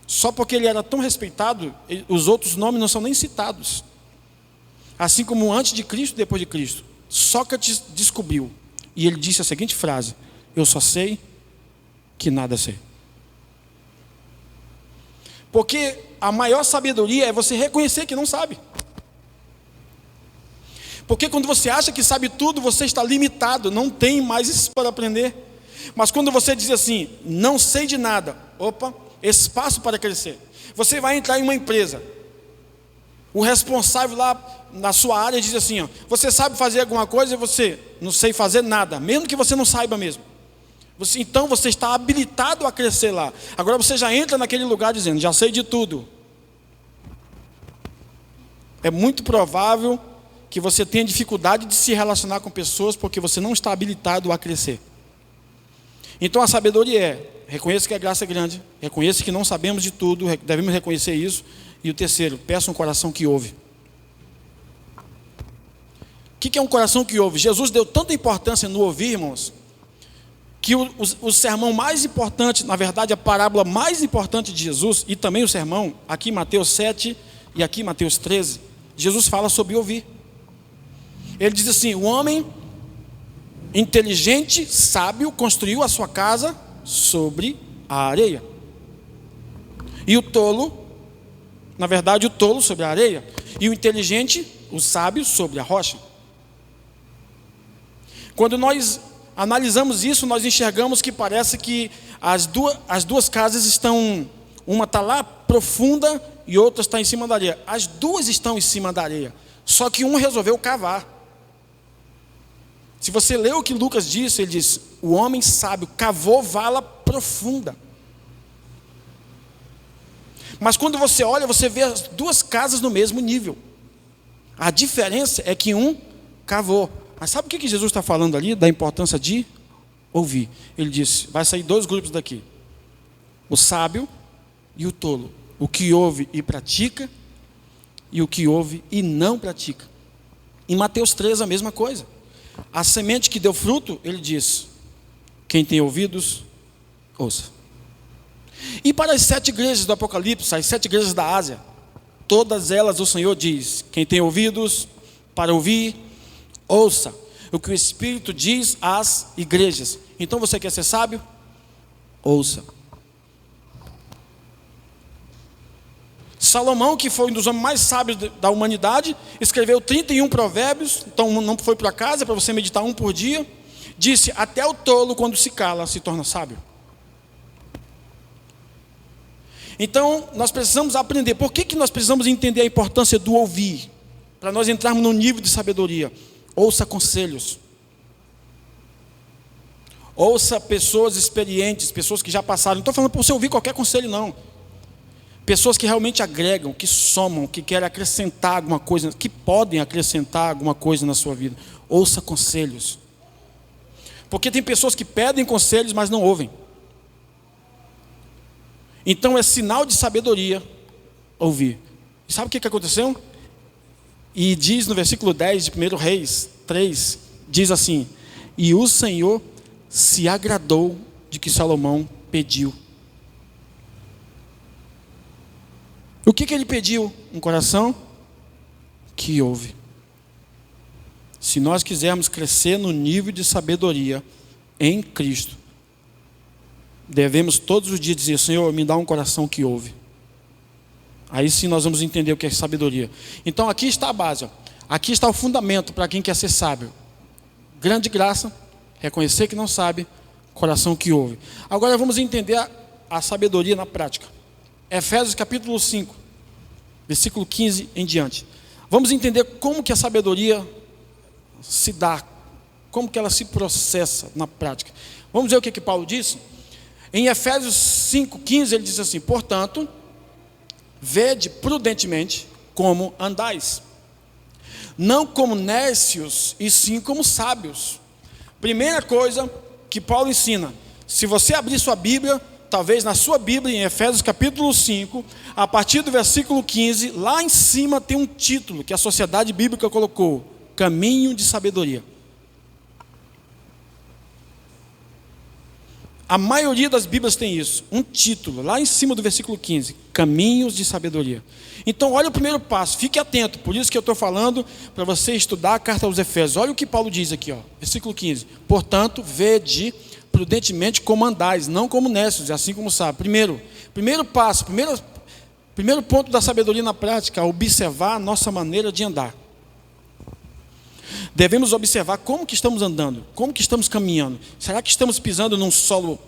Só porque ele era tão respeitado, os outros nomes não são nem citados. Assim como antes de Cristo e depois de Cristo. Sócrates descobriu, e ele disse a seguinte frase, eu só sei que nada sei. Porque a maior sabedoria é você reconhecer que não sabe. Porque quando você acha que sabe tudo, você está limitado, não tem mais isso para aprender. Mas quando você diz assim, não sei de nada, opa, espaço para crescer. Você vai entrar em uma empresa. O responsável lá na sua área diz assim, ó, você sabe fazer alguma coisa e você não sei fazer nada, mesmo que você não saiba mesmo. Então você está habilitado a crescer lá. Agora você já entra naquele lugar dizendo, já sei de tudo. É muito provável que você tenha dificuldade de se relacionar com pessoas porque você não está habilitado a crescer. Então a sabedoria é, reconheça que a graça é grande, reconheça que não sabemos de tudo, devemos reconhecer isso. E o terceiro, peça um coração que ouve. O que é um coração que ouve? Jesus deu tanta importância no ouvir, irmãos, que o sermão mais importante, na verdade a parábola mais importante de Jesus, e também o sermão, aqui em Mateus 7 e aqui em Mateus 13, Jesus fala sobre ouvir. Ele diz assim: o homem inteligente, sábio, construiu a sua casa sobre a areia. E o tolo, na verdade, o tolo sobre a areia. E o inteligente, o sábio, sobre a rocha. Quando nós analisamos isso, nós enxergamos que parece que as duas casas estão, uma está lá profunda e outra está em cima da areia. As duas estão em cima da areia, só que um resolveu cavar. Se você lê o que Lucas disse, ele diz: o homem sábio cavou vala profunda. Mas quando você olha, você vê as duas casas no mesmo nível. A diferença é que um cavou. Mas sabe o que Jesus está falando ali? Da importância de ouvir. Ele disse: vai sair dois grupos daqui: o sábio e o tolo. O que ouve e pratica, e o que ouve e não pratica. Em Mateus 3 a mesma coisa. A semente que deu fruto, ele diz: quem tem ouvidos, ouça. E para as 7 igrejas do Apocalipse, as 7 igrejas da Ásia, todas elas o Senhor diz: quem tem ouvidos para ouvir, ouça o que o Espírito diz às igrejas. Então você quer ser sábio? Ouça. Salomão, que foi um dos homens mais sábios da humanidade, escreveu 31 provérbios. Então não foi por acaso, é para você meditar um por dia. Disse: até o tolo, quando se cala, se torna sábio. Então nós precisamos aprender. Por que nós precisamos entender a importância do ouvir? Para nós entrarmos num nível de sabedoria. Ouça conselhos. Ouça pessoas experientes, pessoas que já passaram. Não estou falando para você ouvir qualquer conselho, não. Pessoas que realmente agregam, que somam, que querem acrescentar alguma coisa, que podem acrescentar alguma coisa na sua vida. Ouça conselhos. Porque tem pessoas que pedem conselhos, mas não ouvem. Então é sinal de sabedoria ouvir. E sabe o que aconteceu? E diz no versículo 10 de 1 Reis 3, diz assim: e o Senhor se agradou de que Salomão pediu. O que ele pediu? Um coração que ouve. Se nós quisermos crescer no nível de sabedoria em Cristo, devemos todos os dias dizer: Senhor, me dá um coração que ouve. Aí sim nós vamos entender o que é sabedoria. Então aqui está a base, ó. Aqui está o fundamento para quem quer ser sábio. Grande graça, reconhecer que não sabe, coração que ouve. Agora vamos entender a sabedoria na prática. Efésios capítulo 5, versículo 15 em diante. Vamos entender como que a sabedoria se dá, como que ela se processa na prática. Vamos ver o que Paulo disse? Em Efésios 5,15 ele diz assim: portanto, vede prudentemente como andais, não como nércios, e sim como sábios. Primeira coisa que Paulo ensina, se você abrir sua Bíblia, talvez na sua Bíblia, em Efésios capítulo 5, a partir do versículo 15, lá em cima tem um título que a Sociedade Bíblica colocou: Caminho de Sabedoria. A maioria das Bíblias tem isso, um título, lá em cima do versículo 15, Caminhos de Sabedoria. Então olha o primeiro passo, fique atento, por isso que eu estou falando para você estudar a carta aos Efésios. Olha o que Paulo diz aqui, ó, versículo 15: portanto, vede prudentemente como andais, não como necios, assim como sabe. Primeiro passo, primeiro ponto da sabedoria na prática, observar a nossa maneira de andar. Devemos observar como que estamos andando, como que estamos caminhando. Será que estamos pisando num solo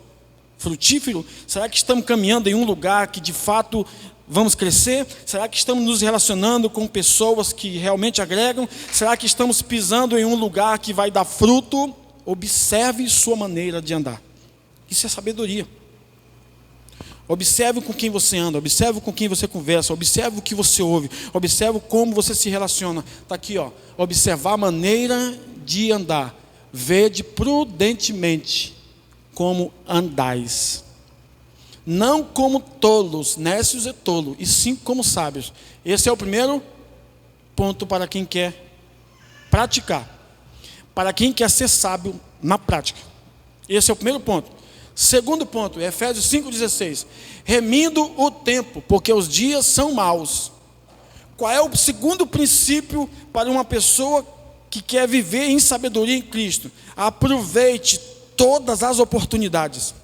frutífero? Será que estamos caminhando em um lugar que de fato vamos crescer? Será que estamos nos relacionando com pessoas que realmente agregam? Será que estamos pisando em um lugar que vai dar fruto? Observe sua maneira de andar. Isso é sabedoria. Observe com quem você anda, observe com quem você conversa, observe o que você ouve, observe como você se relaciona. Está aqui, ó, observar a maneira de andar. Vede prudentemente como andais, não como tolos, necios e tolo, e sim como sábios. Esse é o primeiro ponto para quem quer praticar, para quem quer ser sábio na prática. Esse é o primeiro ponto. Segundo ponto, Efésios 5,16, remindo o tempo, porque os dias são maus. Qual é o segundo princípio para uma pessoa que quer viver em sabedoria em Cristo, aproveite todas as oportunidades.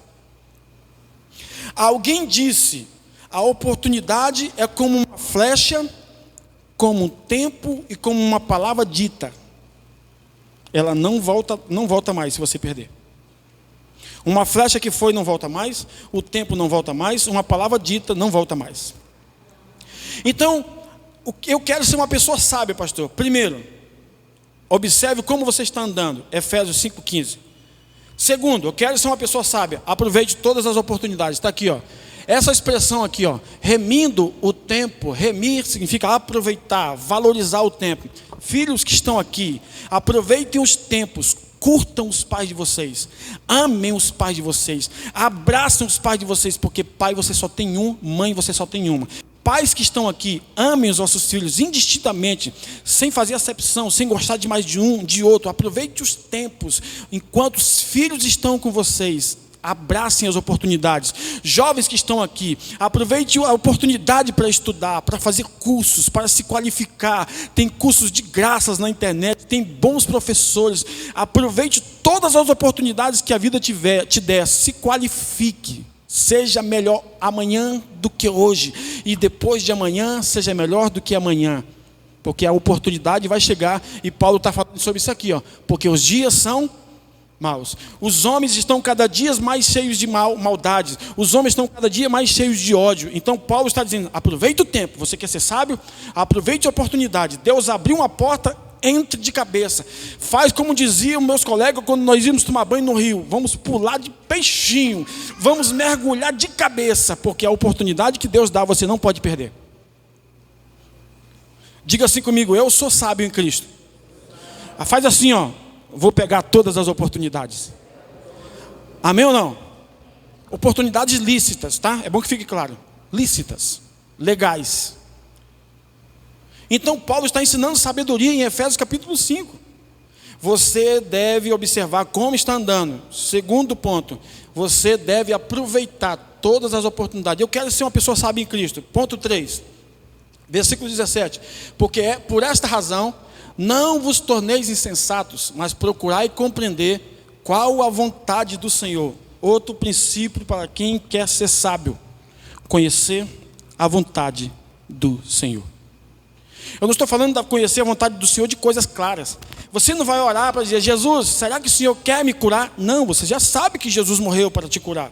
Alguém disse: a oportunidade é como uma flecha, como um tempo e como uma palavra dita. Ela não volta mais se você perder. Uma flecha que foi não volta mais, o tempo não volta mais, uma palavra dita não volta mais. Então, eu quero ser uma pessoa sábia, pastor. Primeiro, observe como você está andando. Efésios 5,15. Segundo, eu quero ser uma pessoa sábia. Aproveite todas as oportunidades. Está aqui, ó. Essa expressão aqui, ó, remindo o tempo. Remir significa aproveitar, valorizar o tempo. Filhos que estão aqui, aproveitem os tempos. Curtam os pais de vocês, amem os pais de vocês, abracem os pais de vocês, porque pai você só tem um, mãe você só tem uma. Pais que estão aqui, amem os vossos filhos indistintamente, sem fazer acepção, sem gostar de mais de um, de outro. Aproveite os tempos, enquanto os filhos estão com vocês. Abracem as oportunidades. Jovens que estão aqui, aproveite a oportunidade para estudar, para fazer cursos, para se qualificar. Tem cursos de graças na internet, tem bons professores. Aproveite todas as oportunidades que a vida te der. Se qualifique. Seja melhor amanhã do que hoje, e depois de amanhã seja melhor do que amanhã, porque a oportunidade vai chegar. E Paulo está falando sobre isso aqui, ó, porque os dias são maus. Os homens estão cada dia mais cheios de maldades. Os homens estão cada dia mais cheios de ódio. Então Paulo está dizendo: aproveite o tempo. Você quer ser sábio? Aproveite a oportunidade. Deus abriu uma porta, entre de cabeça. Faz como diziam meus colegas quando nós íamos tomar banho no rio: vamos pular de peixinho, vamos mergulhar de cabeça, porque a oportunidade que Deus dá você não pode perder. Diga assim comigo: eu sou sábio em Cristo. Faz assim, ó: vou pegar todas as oportunidades. Amém ou não? Oportunidades lícitas, tá? É bom que fique claro. Lícitas, legais. Então Paulo está ensinando sabedoria em Efésios capítulo 5. Você deve observar como está andando. Segundo ponto, você deve aproveitar todas as oportunidades. Eu quero ser uma pessoa sábia em Cristo. Ponto 3, versículo 17. Porque é por esta razão não vos torneis insensatos, mas procurai compreender qual a vontade do Senhor. Outro princípio para quem quer ser sábio: conhecer a vontade do Senhor. Eu não estou falando de conhecer a vontade do Senhor de coisas claras. Você não vai orar para dizer: Jesus, será que o Senhor quer me curar? Não, você já sabe que Jesus morreu para te curar.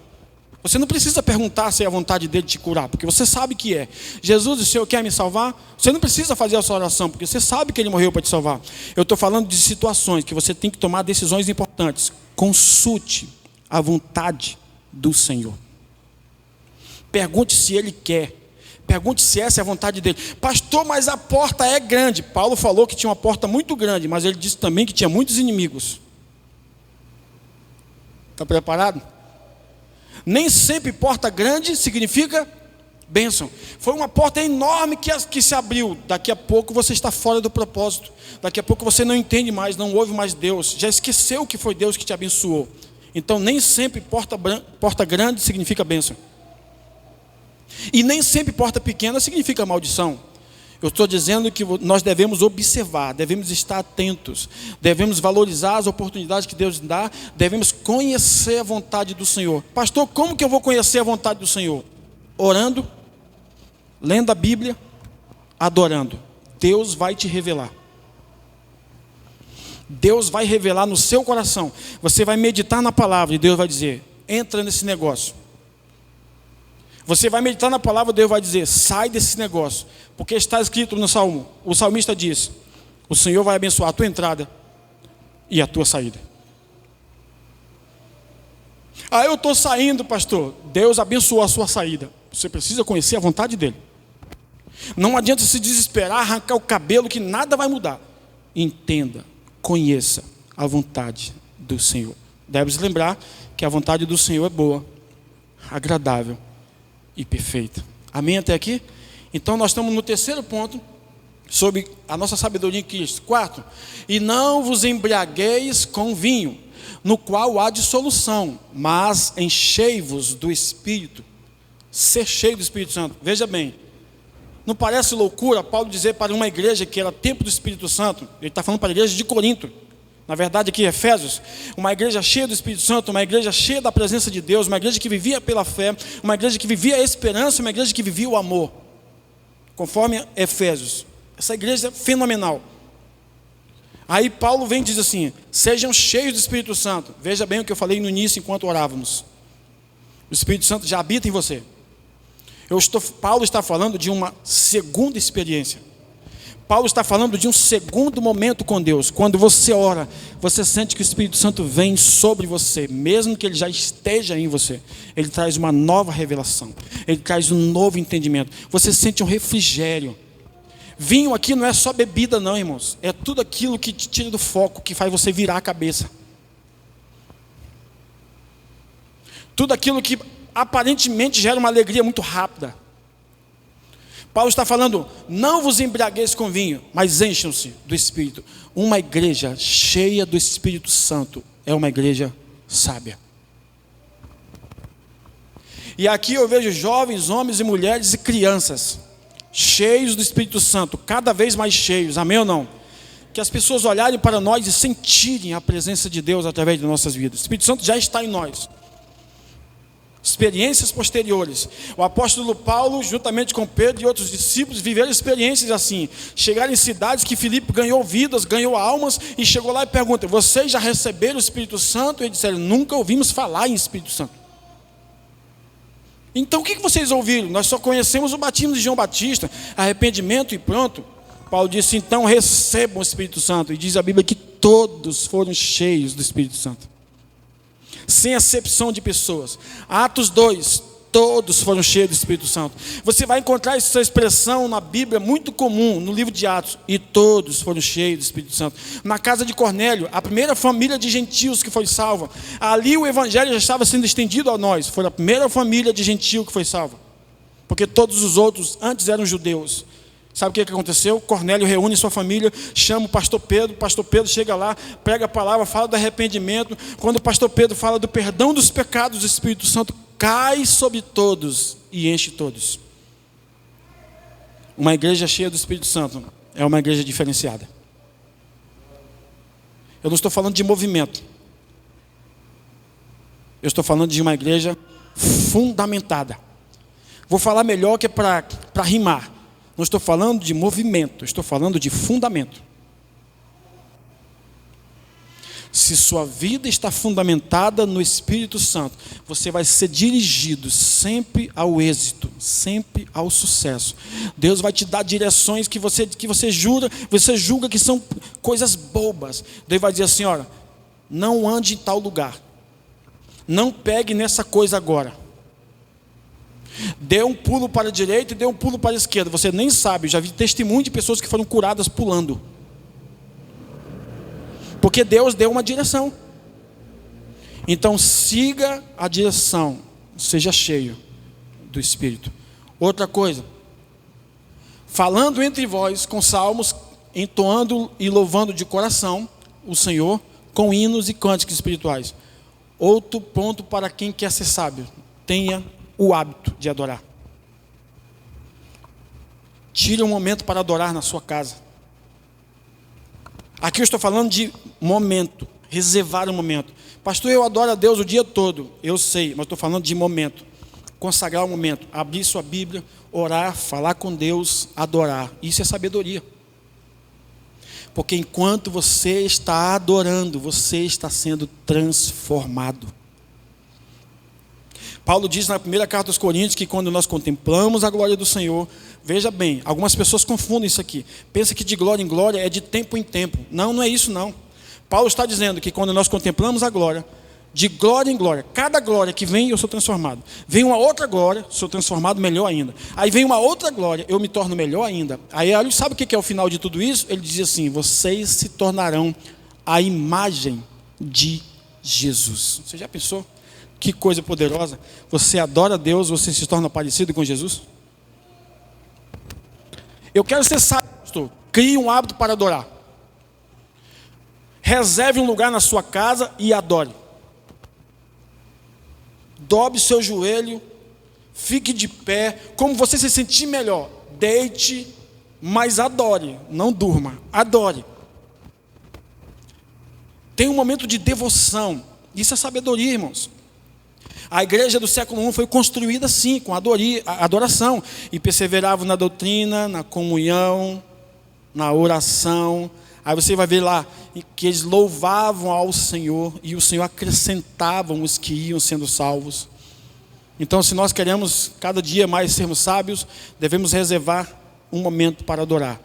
Você não precisa perguntar se é a vontade dele te curar, porque você sabe que é. Jesus, o Senhor quer me salvar? Você não precisa fazer essa oração, porque você sabe que ele morreu para te salvar. Eu estou falando de situações que você tem que tomar decisões importantes. Consulte a vontade do Senhor. Pergunte se ele quer. Pergunte se essa é a vontade dele. Pastor, mas a porta é grande. Paulo falou que tinha uma porta muito grande, mas ele disse também que tinha muitos inimigos. Está preparado? Nem sempre porta grande significa bênção. Foi uma porta enorme que se abriu. Daqui a pouco você está fora do propósito. Daqui a pouco você não entende mais, não ouve mais Deus. Já esqueceu que foi Deus que te abençoou. Então nem sempre porta grande significa bênção. E nem sempre porta pequena significa maldição. Eu estou dizendo que nós devemos observar, devemos estar atentos, devemos valorizar as oportunidades que Deus dá, devemos conhecer a vontade do Senhor. Pastor, como que eu vou conhecer a vontade do Senhor? Orando, lendo a Bíblia, adorando. Deus vai te revelar. Deus vai revelar no seu coração. Você vai meditar na palavra e Deus vai dizer: entra nesse negócio. Você vai meditar na palavra, Deus vai dizer: sai desse negócio. Porque está escrito no Salmo, o salmista diz: o Senhor vai abençoar a tua entrada e a tua saída. Ah, eu estou saindo, pastor. Deus abençoou a sua saída. Você precisa conhecer a vontade dele. Não adianta se desesperar, arrancar o cabelo, que nada vai mudar. Entenda, conheça a vontade do Senhor. Deve se lembrar que a vontade do Senhor é boa, agradável e perfeita. Amém até aqui? Então nós estamos no terceiro ponto, sobre a nossa sabedoria em Cristo. 4, e não vos embriagueis com vinho, no qual há dissolução, mas enchei-vos do Espírito. Ser cheio do Espírito Santo. Veja bem, Não parece loucura Paulo dizer para uma igreja que era templo do Espírito Santo? Ele está falando para a igreja de Corinto. Na verdade aqui Efésios, uma igreja cheia do Espírito Santo, uma igreja cheia da presença de Deus, uma igreja que vivia pela fé, uma igreja que vivia a esperança, uma igreja que vivia o amor. Conforme Efésios. Essa igreja é fenomenal. Aí Paulo vem e diz assim: sejam cheios do Espírito Santo. Veja bem o que eu falei no início enquanto orávamos. O Espírito Santo já habita em você. Paulo está falando de uma segunda experiência. Paulo está falando de um segundo momento com Deus. Quando você ora, você sente que o Espírito Santo vem sobre você, mesmo que ele já esteja em você. Ele traz uma nova revelação, ele traz um novo entendimento. Você sente um refrigério. Vinho aqui não é só bebida não, irmãos. É tudo aquilo que te tira do foco, que faz você virar a cabeça. Tudo aquilo que aparentemente gera uma alegria muito rápida. Paulo está falando: não vos embriagueis com vinho, mas encham-se do Espírito. Uma igreja cheia do Espírito Santo é uma igreja sábia. E aqui eu vejo jovens, homens e mulheres e crianças cheios do Espírito Santo, cada vez mais cheios, amém ou não? Que as pessoas olharem para nós e sentirem a presença de Deus através de nossas vidas. O Espírito Santo já está em nós. Experiências posteriores. O apóstolo Paulo, juntamente com Pedro e outros discípulos, viveram experiências assim. Chegaram em cidades que Filipe ganhou vidas, ganhou almas, e chegou lá e pergunta: vocês já receberam o Espírito Santo? E eles disseram: nunca ouvimos falar em Espírito Santo. Então o que vocês ouviram? Nós só conhecemos o batismo de João Batista, arrependimento e pronto. Paulo disse: então recebam o Espírito Santo. E diz a Bíblia que todos foram cheios do Espírito Santo, sem acepção de pessoas. Atos 2, todos foram cheios do Espírito Santo. Você vai encontrar essa expressão na Bíblia muito comum, no livro de Atos: e todos foram cheios do Espírito Santo. Na casa de Cornélio, a primeira família de gentios que foi salva, ali o evangelho já estava sendo estendido a nós. Foi a primeira família de gentio que foi salva, porque todos os outros antes eram judeus. Sabe o que aconteceu? Cornélio reúne sua família, chama o pastor Pedro chega lá, prega a palavra, fala do arrependimento. Quando o pastor Pedro fala do perdão dos pecados, o Espírito Santo cai sobre todos e enche todos. Uma igreja cheia do Espírito Santo é uma igreja diferenciada. Eu não estou falando de movimento. Eu estou falando de uma igreja fundamentada. Vou falar melhor que é para rimar. Não estou falando de movimento, estou falando de fundamento. Se sua vida está fundamentada no Espírito Santo, você vai ser dirigido sempre ao êxito, sempre ao sucesso. Deus vai te dar direções que você julga que são coisas bobas. Deus vai dizer assim: olha, não ande em tal lugar, não pegue nessa coisa agora. Dê um pulo para a direita e dê um pulo para a esquerda. Você nem sabe, já vi testemunho de pessoas que foram curadas pulando. Porque Deus deu uma direção. Então siga a direção, seja cheio do Espírito. Outra coisa: falando entre vós com salmos, entoando e louvando de coração o Senhor, com hinos e cânticos espirituais. Outro ponto para quem quer ser sábio: tenha o hábito de adorar. Tire um momento para adorar na sua casa. Aqui eu estou falando de momento, reservar um momento. Pastor, eu adoro a Deus o dia todo. Eu sei, mas estou falando de momento. Consagrar um momento, abrir sua Bíblia, orar, falar com Deus, adorar. Isso é sabedoria. Porque enquanto você está adorando, você está sendo transformado. Paulo diz na primeira carta aos Coríntios que quando nós contemplamos a glória do Senhor, veja bem, algumas pessoas confundem isso aqui. Pensa que de glória em glória é de tempo em tempo. Não, não é isso não. Paulo está dizendo que quando nós contemplamos a glória, de glória em glória, cada glória que vem eu sou transformado. Vem uma outra glória, sou transformado melhor ainda. Aí vem uma outra glória, eu me torno melhor ainda. Aí sabe o que é o final de tudo isso? Ele diz assim: vocês se tornarão a imagem de Jesus. Você já pensou? Que coisa poderosa. Você adora a Deus, você se torna parecido com Jesus? Eu quero ser sábio, pastor. Crie um hábito para adorar. Reserve um lugar na sua casa e adore. Dobre seu joelho, fique de pé, como você se sentir melhor. deite, mas adore, não durma, adore. Tem um momento de devoção, isso é sabedoria, irmãos. A igreja do século I foi construída assim, com adoração, e perseveravam na doutrina, na comunhão, na oração. Aí você vai ver lá que eles louvavam ao Senhor, e o Senhor acrescentava os que iam sendo salvos. Então, se nós queremos cada dia mais sermos sábios, devemos reservar um momento para adorar.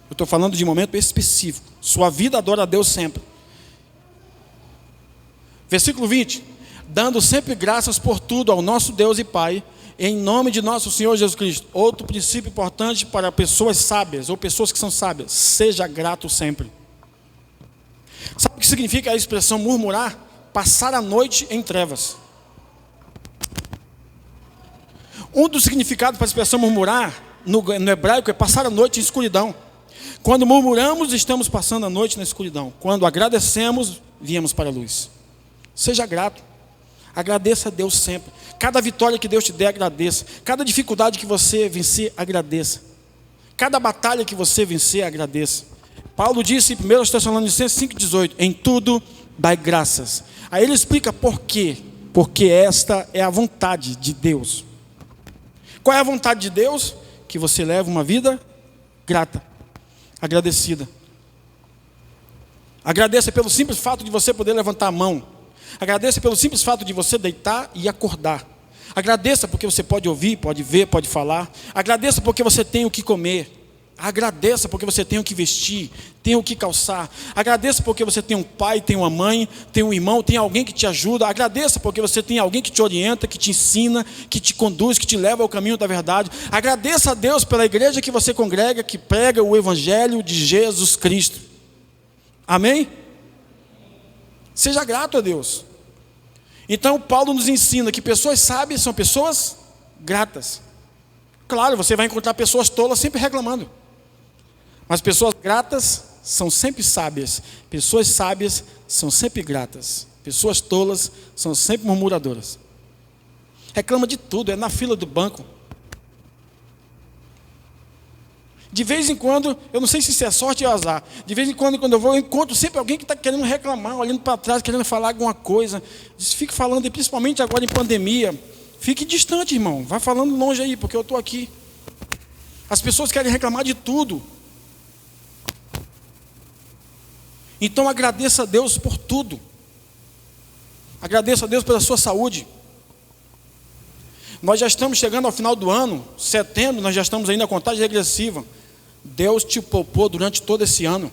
Eu estou falando de um momento específico. Sua vida adora a Deus sempre. Versículo 20. Dando sempre graças por tudo ao nosso Deus e Pai, em nome de nosso Senhor Jesus Cristo. Outro princípio importante para pessoas sábias, ou pessoas que são sábias: seja grato sempre. Sabe o que significa a expressão murmurar? Passar a noite em trevas. Um dos significados para a expressão murmurar no hebraico é passar a noite em escuridão. Quando murmuramos, estamos passando a noite na escuridão. Quando agradecemos, viemos para a luz. Seja grato. Agradeça a Deus sempre. Cada vitória que Deus te der, agradeça. Cada dificuldade que você vencer, agradeça. Cada batalha que você vencer, agradeça. Paulo disse em 1 Tessalonicenses 5,18: em tudo dai graças. Aí ele explica por quê. Porque esta é a vontade de Deus. Qual é a vontade de Deus? Que você leve uma vida grata, agradecida. Agradeça pelo simples fato de você poder levantar a mão. Agradeça pelo simples fato de você deitar e acordar. Agradeça porque você pode ouvir, pode ver, pode falar. Agradeça porque você tem o que comer. Agradeça porque você tem o que vestir, tem o que calçar. Agradeça porque você tem um pai, tem uma mãe, tem um irmão, tem alguém que te ajuda. Agradeça porque você tem alguém que te orienta, que te ensina, que te conduz, que te leva ao caminho da verdade. Agradeça a Deus pela igreja que você congrega, que prega o evangelho de Jesus Cristo. Amém? Seja grato a Deus. Então Paulo nos ensina que pessoas sábias são pessoas gratas. Claro, você vai encontrar pessoas tolas sempre reclamando. Mas pessoas gratas são sempre sábias. Pessoas sábias são sempre gratas. Pessoas tolas são sempre murmuradoras. Reclama de tudo, é na fila do banco. De vez em quando, eu não sei se isso é sorte ou azar, de vez em quando eu vou, eu encontro sempre alguém que está querendo reclamar, olhando para trás, querendo falar alguma coisa. Fique falando, e principalmente agora em pandemia, fique distante, irmão, vai falando longe aí, porque eu estou aqui. As pessoas querem reclamar de tudo. Então agradeça a Deus por tudo. Agradeça a Deus pela sua saúde. Nós já estamos chegando ao final do ano, setembro, nós já estamos aí na contagem regressiva. Deus te poupou durante todo esse ano.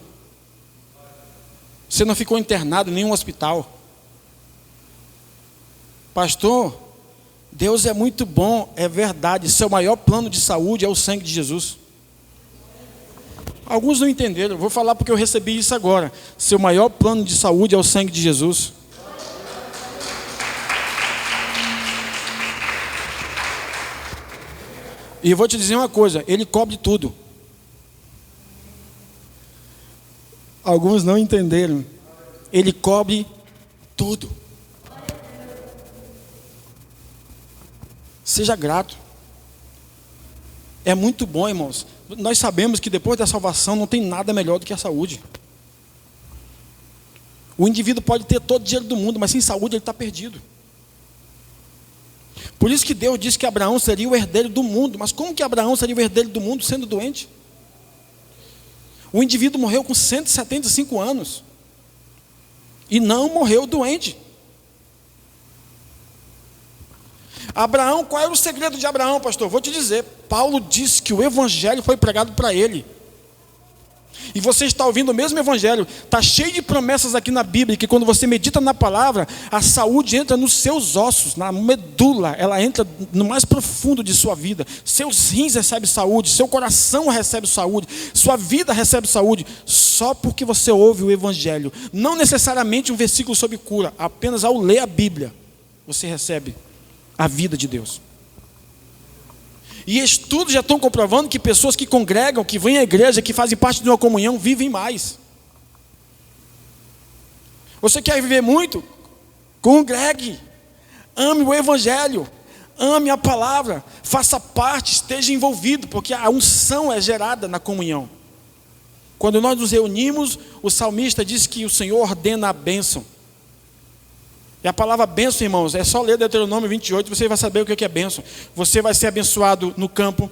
Você não ficou internado em nenhum hospital. Pastor, Deus é muito bom, é verdade. Seu maior plano de saúde é o sangue de Jesus. Alguns não entenderam, eu vou falar porque eu recebi isso agora. Seu maior plano de saúde é o sangue de Jesus. E eu vou te dizer uma coisa, ele cobre tudo. Alguns não entenderam. Ele cobre tudo. Seja grato. É muito bom, irmãos. Nós sabemos que depois da salvação não tem nada melhor do que a saúde. O indivíduo pode ter todo o dinheiro do mundo, mas sem saúde ele está perdido. Por isso que Deus disse que Abraão seria o herdeiro do mundo. Mas como que Abraão seria o herdeiro do mundo sendo doente? O indivíduo morreu com 175 anos. E não morreu doente. Abraão, qual era o segredo de Abraão, pastor? Vou te dizer, Paulo disse que o evangelho foi pregado para ele. E você está ouvindo o mesmo evangelho. Está cheio de promessas aqui na Bíblia, que quando você medita na palavra, a saúde entra nos seus ossos, na medula, ela entra no mais profundo de sua vida. Seus rins recebem saúde, seu coração recebe saúde, sua vida recebe saúde, só porque você ouve o evangelho. Não necessariamente um versículo sobre cura, apenas ao ler a Bíblia, você recebe a vida de Deus. E estudos já estão comprovando que pessoas que congregam, que vêm à igreja, que fazem parte de uma comunhão, vivem mais. Você quer viver muito? Congregue. Ame o evangelho. ame a palavra, faça parte, esteja envolvido, porque a unção é gerada na comunhão. Quando nós nos reunimos, o salmista diz que o Senhor ordena a bênção. E a palavra bênção, irmãos, é só ler Deuteronômio 28, você vai saber o que é bênção. Você vai ser abençoado no campo,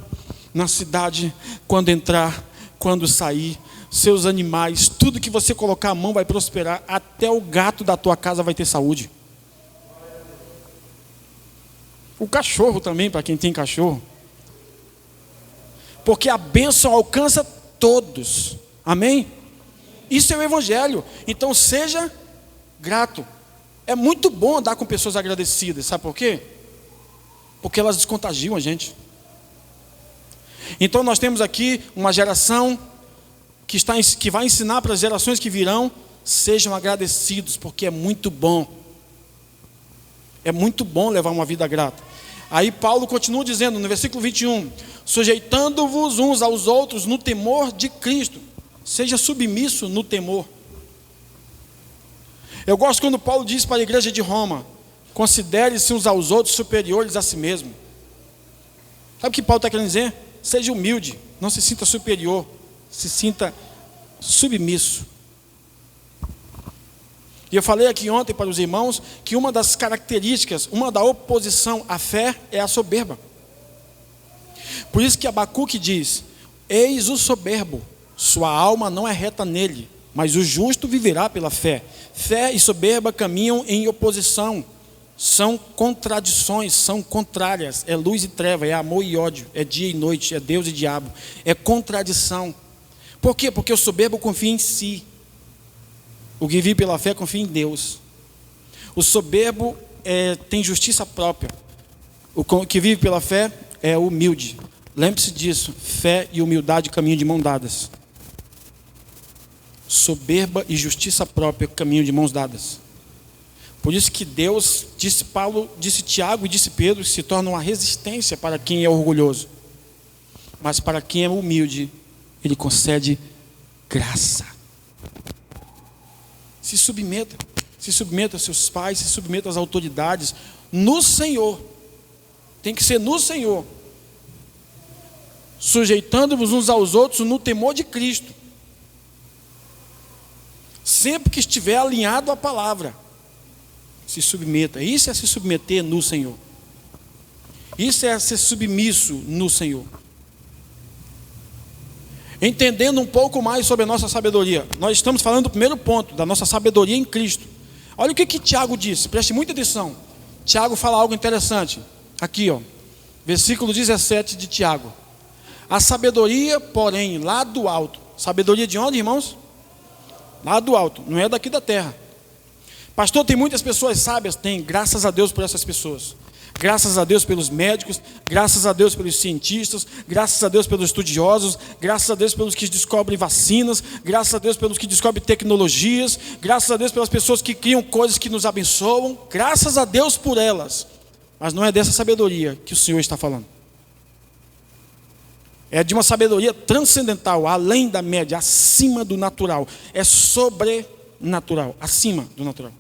na cidade, quando entrar, quando sair. Seus animais, tudo que você colocar a mão vai prosperar. Até o gato da tua casa vai ter saúde. O cachorro também, para quem tem cachorro. Porque a bênção alcança todos. Amém? Isso é o evangelho. Então seja grato. É muito bom andar com pessoas agradecidas. Sabe por quê? Porque elas descontagiam a gente. Então nós temos aqui uma geração que vai ensinar para as gerações que virão: sejam agradecidos, porque é muito bom. É muito bom levar uma vida grata. Aí Paulo continua dizendo no versículo 21, sujeitando-vos uns aos outros no temor de Cristo. Seja submisso no temor. Eu gosto quando Paulo diz para a igreja de Roma: considere-se uns aos outros superiores a si mesmo. Sabe o que Paulo está querendo dizer? Seja humilde, não se sinta superior, se sinta submisso. E eu falei aqui ontem para os irmãos que uma das características, uma da oposição à fé é a soberba. Por isso que Abacuque diz: eis o soberbo, sua alma não é reta nele, mas o justo viverá pela fé. Fé e soberba caminham em oposição, são contradições, são contrárias. É luz e treva, é amor e ódio, é dia e noite, é Deus e diabo, é contradição. Por quê? Porque o soberbo confia em si. O que vive pela fé confia em Deus. O soberbo tem justiça própria. O que vive pela fé é humilde. Lembre-se disso: fé e humildade caminham de mãos dadas. Soberba e justiça própria caminham de mãos dadas. Por isso que Deus, disse Paulo, disse Tiago e disse Pedro, se torna uma resistência para quem é orgulhoso. Mas para quem é humilde, Ele concede graça. Se submeta aos seus pais, se submeta às autoridades, no Senhor. Tem que ser no Senhor. Sujeitando-vos uns aos outros no temor de Cristo. Sempre que estiver alinhado à palavra, se submeta. Isso é se submeter no Senhor. Isso é ser submisso no Senhor. Entendendo um pouco mais sobre a nossa sabedoria. Nós estamos falando do primeiro ponto, da nossa sabedoria em Cristo. Olha o que Tiago disse, preste muita atenção. Tiago fala algo interessante. Aqui, versículo 17 de Tiago. A sabedoria, porém, lá do alto. Sabedoria de onde, irmãos? Lá do alto, não é daqui da terra. Pastor, tem muitas pessoas sábias? Tem, graças a Deus por essas pessoas. Graças a Deus pelos médicos, graças a Deus pelos cientistas, graças a Deus pelos estudiosos, graças a Deus pelos que descobrem vacinas, graças a Deus pelos que descobrem tecnologias, graças a Deus pelas pessoas que criam coisas que nos abençoam, graças a Deus por elas. Mas não é dessa sabedoria que o Senhor está falando. É de uma sabedoria transcendental, além da média, acima do natural. É sobrenatural, acima do natural.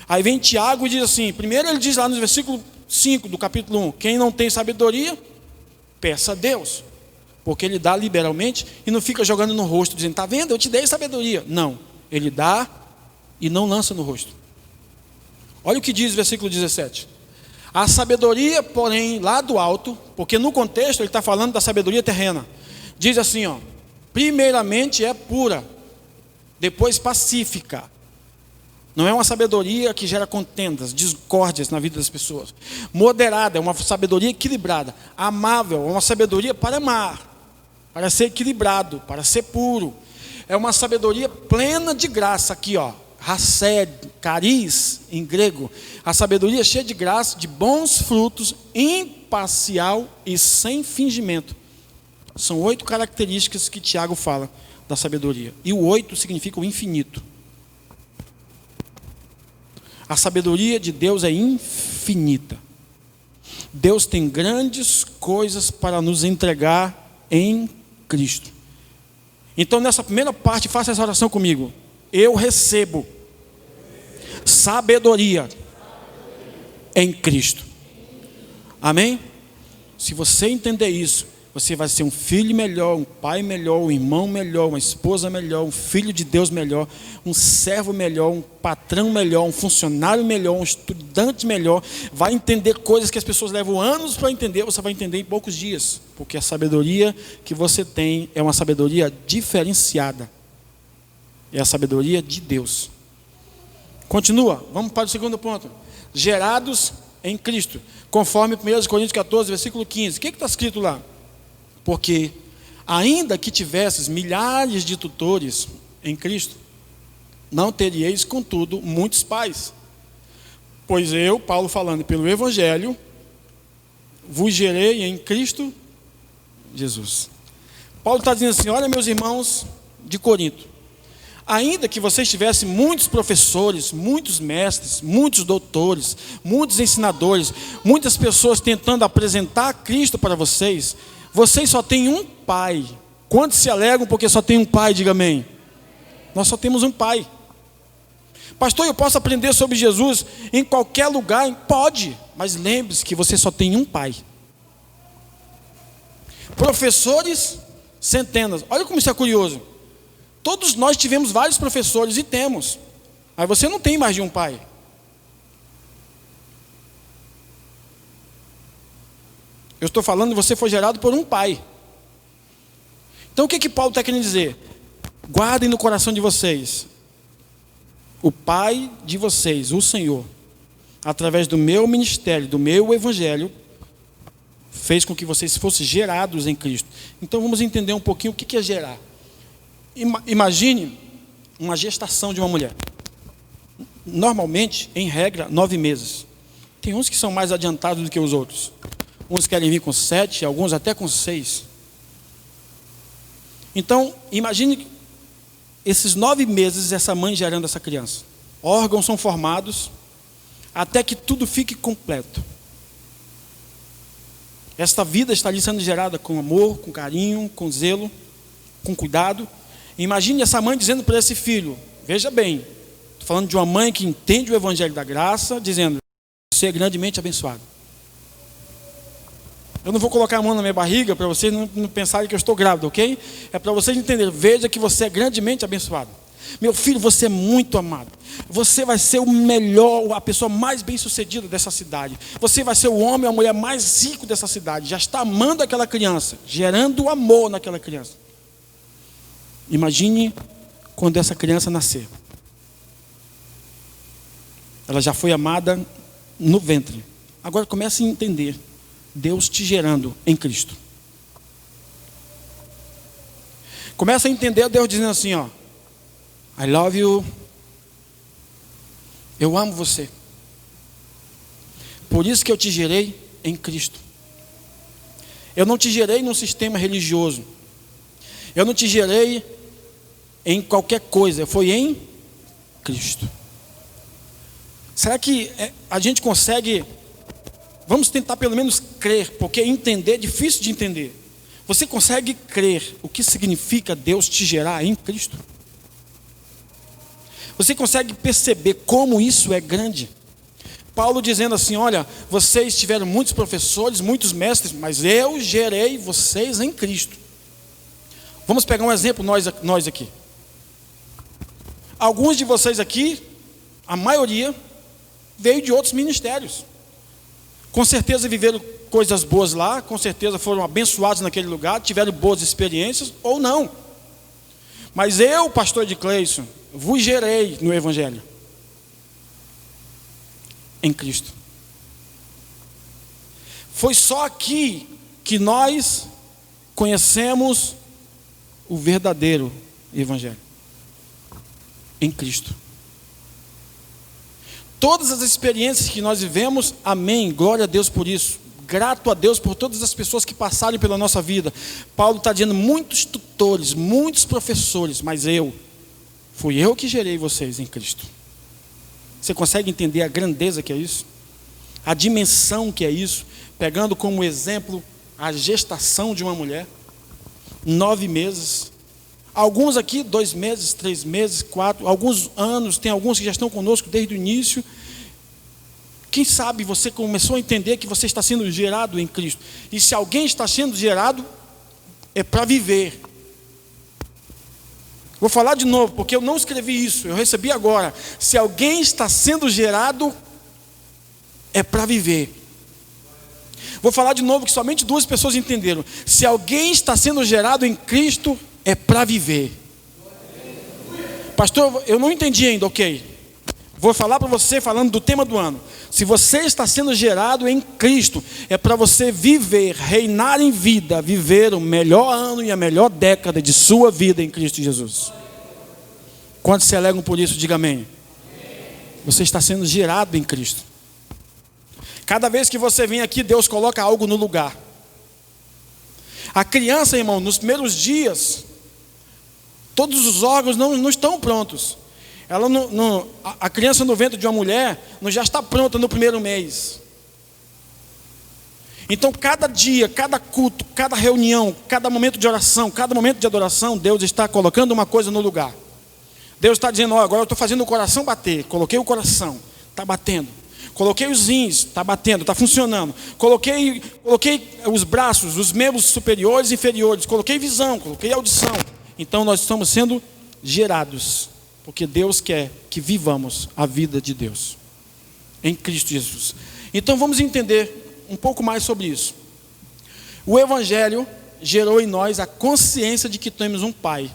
Aí vem Tiago e diz assim, primeiro ele diz lá no versículo 5 do capítulo 1, quem não tem sabedoria, peça a Deus, porque Ele dá liberalmente e não fica jogando no rosto, dizendo, está vendo, eu te dei sabedoria. Não, Ele dá e não lança no rosto. Olha o que diz o versículo 17. A sabedoria, porém, lá do alto, porque no contexto ele está falando da sabedoria terrena, diz assim, primeiramente é pura, depois pacífica. Não é uma sabedoria que gera contendas, discórdias na vida das pessoas. Moderada, é uma sabedoria equilibrada. Amável, é uma sabedoria para amar, para ser equilibrado, para ser puro. É uma sabedoria plena de graça, aqui Hased, cariz em grego. A sabedoria cheia de graça, de bons frutos, imparcial e sem fingimento. São 8 características que Tiago fala da sabedoria. E o 8 significa o infinito. A sabedoria de Deus é infinita. Deus tem grandes coisas para nos entregar em Cristo. Então nessa primeira parte, faça essa oração comigo. Eu recebo sabedoria em Cristo. Amém? Se você entender isso, você vai ser um filho melhor, um pai melhor, um irmão melhor, uma esposa melhor, um filho de Deus melhor, um servo melhor, um patrão melhor, um funcionário melhor, um estudante melhor. Vai entender coisas que as pessoas levam anos para entender, você vai entender em poucos dias. Porque a sabedoria que você tem é uma sabedoria diferenciada. É a sabedoria de Deus. Continua, vamos para o segundo ponto. Gerados em Cristo, conforme 1 Coríntios 14, versículo 15. O que está escrito lá? Porque, ainda que tivesses milhares de tutores em Cristo, não teríeis, contudo, muitos pais. Pois eu, Paulo falando pelo Evangelho, vos gerei em Cristo Jesus. Paulo está dizendo assim: olha, meus irmãos de Corinto, ainda que vocês tivessem muitos professores, muitos mestres, muitos doutores, muitos ensinadores, muitas pessoas tentando apresentar Cristo para vocês, vocês só têm um pai. Quantos se alegram porque só tem um pai? Diga amém. Nós só temos um pai. Pastor, eu posso aprender sobre Jesus em qualquer lugar? Pode, mas lembre-se que você só tem um pai. Professores, centenas. Olha como isso é curioso. Todos nós tivemos vários professores e temos. Mas você não tem mais de um pai. Eu estou falando, você foi gerado por um pai. Então o que Paulo está querendo dizer? Guardem no coração de vocês. O Pai de vocês, o Senhor, através do meu ministério, do meu Evangelho, fez com que vocês fossem gerados em Cristo. Então vamos entender um pouquinho o que é gerar. Imagine uma gestação de uma mulher. Normalmente, em regra, 9 meses. Tem uns que são mais adiantados do que os outros. Uns querem vir com 7, alguns até com 6. Então, imagine esses 9 meses, essa mãe gerando essa criança. Órgãos são formados até que tudo fique completo. Esta vida está ali sendo gerada com amor, com carinho, com zelo, com cuidado. Imagine essa mãe dizendo para esse filho, veja bem, estou falando de uma mãe que entende o Evangelho da Graça, dizendo: você é grandemente abençoado. Eu não vou colocar a mão na minha barriga para vocês não pensarem que eu estou grávida, ok? É para vocês entenderem. Veja que você é grandemente abençoado. Meu filho, você é muito amado. Você vai ser o melhor, a pessoa mais bem-sucedida dessa cidade. Você vai ser o homem ou a mulher mais rico dessa cidade. Já está amando aquela criança, gerando amor naquela criança. Imagine quando essa criança nascer. Ela já foi amada no ventre. Agora comece a entender. Deus te gerando em Cristo. Começa a entender Deus dizendo assim, ó: I love you. Eu amo você. Por isso que eu te gerei em Cristo. Eu não te gerei num sistema religioso. Eu não te gerei em qualquer coisa. Foi em Cristo. Será que a gente consegue... Vamos tentar pelo menos crer, porque entender é difícil de entender. Você consegue crer o que significa Deus te gerar em Cristo? Você consegue perceber como isso é grande? Paulo dizendo assim: olha, vocês tiveram muitos professores, muitos mestres, mas eu gerei vocês em Cristo. Vamos pegar um exemplo, nós aqui. Alguns de vocês aqui, a maioria, veio de outros ministérios. Com certeza viveram coisas boas lá, com certeza foram abençoados naquele lugar, tiveram boas experiências, ou não. Mas eu, pastor de Cleison, vos gerei no Evangelho. Em Cristo. Foi só aqui que nós conhecemos o verdadeiro Evangelho. Em Cristo. Todas as experiências que nós vivemos, amém, glória a Deus por isso. Grato a Deus por todas as pessoas que passaram pela nossa vida. Paulo está dizendo muitos tutores, muitos professores, mas fui eu que gerei vocês em Cristo. Você consegue entender a grandeza que é isso? A dimensão que é isso? Pegando como exemplo a gestação de uma mulher, 9 meses. Alguns aqui, 2 meses, 3 meses, 4, alguns anos, tem alguns que já estão conosco desde o início. Quem sabe você começou a entender que você está sendo gerado em Cristo. E se alguém está sendo gerado, é para viver. Vou falar de novo, porque eu não escrevi isso, eu recebi agora. Se alguém está sendo gerado, é para viver. Vou falar de novo, que somente 2 pessoas entenderam. Se alguém está sendo gerado em Cristo, é para viver. Pastor, eu não entendi ainda, ok. Vou falar para você, falando do tema do ano. Se você está sendo gerado em Cristo, é para você viver, reinar em vida, viver o melhor ano e a melhor década de sua vida em Cristo Jesus. Quantos se alegram por isso, diga amém. Você está sendo gerado em Cristo. Cada vez que você vem aqui, Deus coloca algo no lugar. A criança, irmão, nos primeiros dias, todos os órgãos não estão prontos. A criança no ventre de uma mulher não já está pronta no primeiro mês. Então cada dia, cada culto, cada reunião, cada momento de oração, cada momento de adoração, Deus está colocando uma coisa no lugar. Deus está dizendo, agora eu estou fazendo o coração bater. Coloquei o coração, está batendo. Coloquei os rins, está batendo, está funcionando. Coloquei os braços, os membros superiores e inferiores. Coloquei visão, coloquei audição. Então nós estamos sendo gerados, porque Deus quer que vivamos a vida de Deus em Cristo Jesus. Então vamos entender um pouco mais sobre isso. O Evangelho gerou em nós a consciência de que temos um Pai.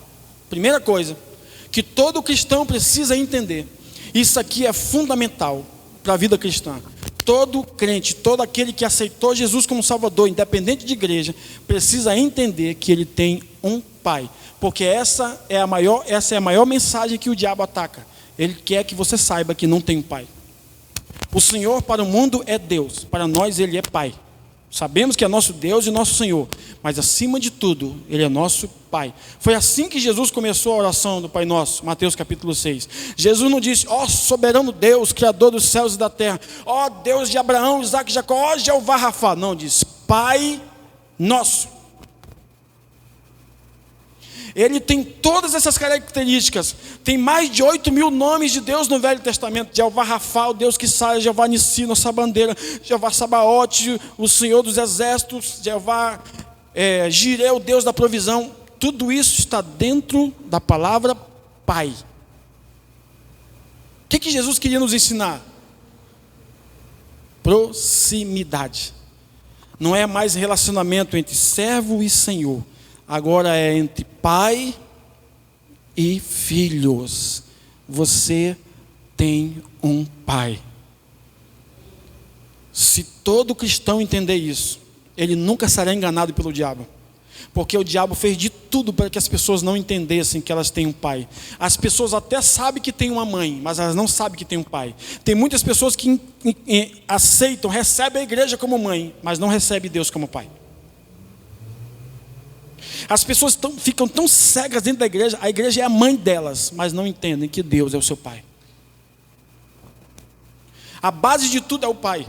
Primeira coisa que todo cristão precisa entender. Isso aqui é fundamental para a vida cristã. Todo crente, todo aquele que aceitou Jesus como Salvador, independente de igreja, precisa entender que ele tem um Pai. Porque essa é a maior mensagem que o diabo ataca. Ele quer que você saiba que não tem um Pai. O Senhor para o mundo é Deus, para nós Ele é Pai. Sabemos que é nosso Deus e nosso Senhor, mas acima de tudo, Ele é nosso Pai. Foi assim que Jesus começou a oração do Pai Nosso, Mateus capítulo 6. Jesus não disse, ó soberano Deus, Criador dos céus e da terra, ó Deus de Abraão, Isaac e Jacó, ó Jeová Rafa. Não, diz Pai Nosso. Ele tem todas essas características. Tem mais de 8.000 nomes de Deus no Velho Testamento. Jeová Rafa, o Deus que sai, Jeová Nissi, nossa bandeira, Jeová Sabaote, o Senhor dos exércitos, Jeová Jireh, o Deus da provisão. Tudo isso está dentro da palavra Pai. O que Jesus queria nos ensinar? Proximidade. Não é mais relacionamento entre servo e senhor. Agora é entre pai e filhos. Você tem um pai. Se todo cristão entender isso, ele nunca será enganado pelo diabo. Porque o diabo fez de tudo para que as pessoas não entendessem que elas têm um pai. As pessoas até sabem que tem uma mãe, mas elas não sabem que tem um pai. Tem muitas pessoas que aceitam, recebem a igreja como mãe, mas não recebem Deus como pai. As pessoas ficam tão cegas dentro da igreja, a igreja é a mãe delas, mas não entendem que Deus é o seu pai. A base de tudo é o pai.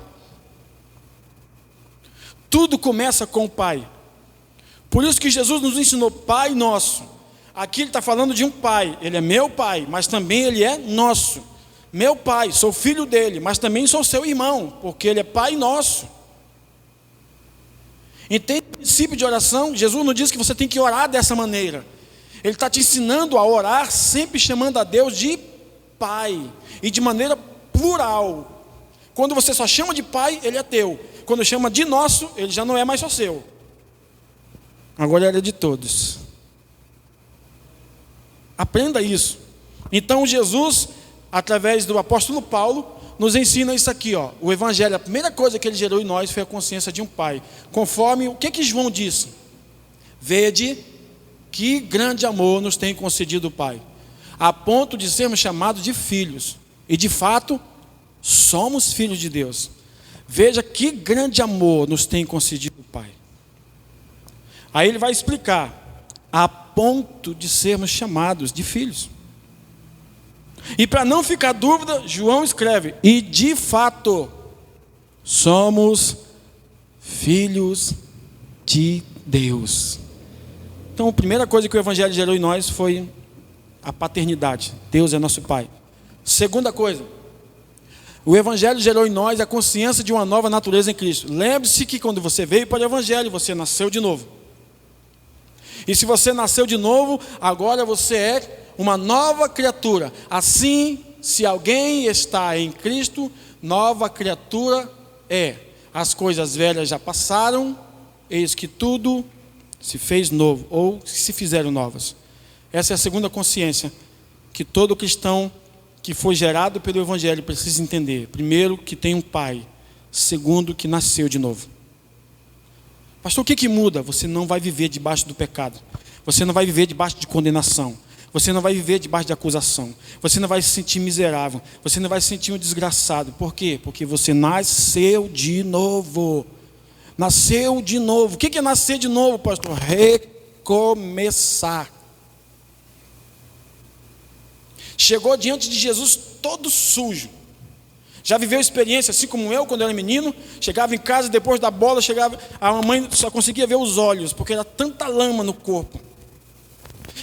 Tudo começa com o pai. Por isso que Jesus nos ensinou, Pai Nosso. Aqui ele está falando de um pai, ele é meu pai, mas também ele é nosso. Meu pai, sou filho dele, mas também sou seu irmão, porque ele é Pai Nosso. Entende o princípio de oração? Jesus não diz que você tem que orar dessa maneira. Ele está te ensinando a orar sempre chamando a Deus de Pai. E de maneira plural. Quando você só chama de Pai, Ele é teu. Quando chama de nosso, Ele já não é mais só seu. Agora Ele é de todos. Aprenda isso. Então Jesus, através do apóstolo Paulo, nos ensina isso aqui, ó. O Evangelho, a primeira coisa que ele gerou em nós foi a consciência de um pai. Conforme o que João disse? Vede que grande amor nos tem concedido o Pai, a ponto de sermos chamados de filhos. E de fato, somos filhos de Deus. Veja que grande amor nos tem concedido o Pai. Aí ele vai explicar, a ponto de sermos chamados de filhos. E para não ficar dúvida, João escreve, e de fato, somos filhos de Deus. Então a primeira coisa que o Evangelho gerou em nós foi a paternidade. Deus é nosso Pai. Segunda coisa, O Evangelho gerou em nós a consciência de uma nova natureza em Cristo. Lembre-se que quando você veio para o Evangelho, você nasceu de novo. E se você nasceu de novo, agora você é uma nova criatura. Assim, se alguém está em Cristo, nova criatura é. As coisas velhas já passaram, eis que tudo se fez novo, ou se fizeram novas. Essa é a segunda consciência que todo cristão que foi gerado pelo Evangelho precisa entender. Primeiro, que tem um pai. Segundo, que nasceu de novo. Pastor, o que muda? Você não vai viver debaixo do pecado. Você não vai viver debaixo de condenação. Você não vai viver debaixo de acusação. Você não vai se sentir miserável. Você não vai se sentir um desgraçado. Por quê? Porque você nasceu de novo. Nasceu de novo. O que é nascer de novo, pastor? Recomeçar. Chegou diante de Jesus todo sujo. Já viveu experiência, assim como eu, quando era menino. Chegava em casa, depois da bola, a mamãe só conseguia ver os olhos, porque era tanta lama no corpo.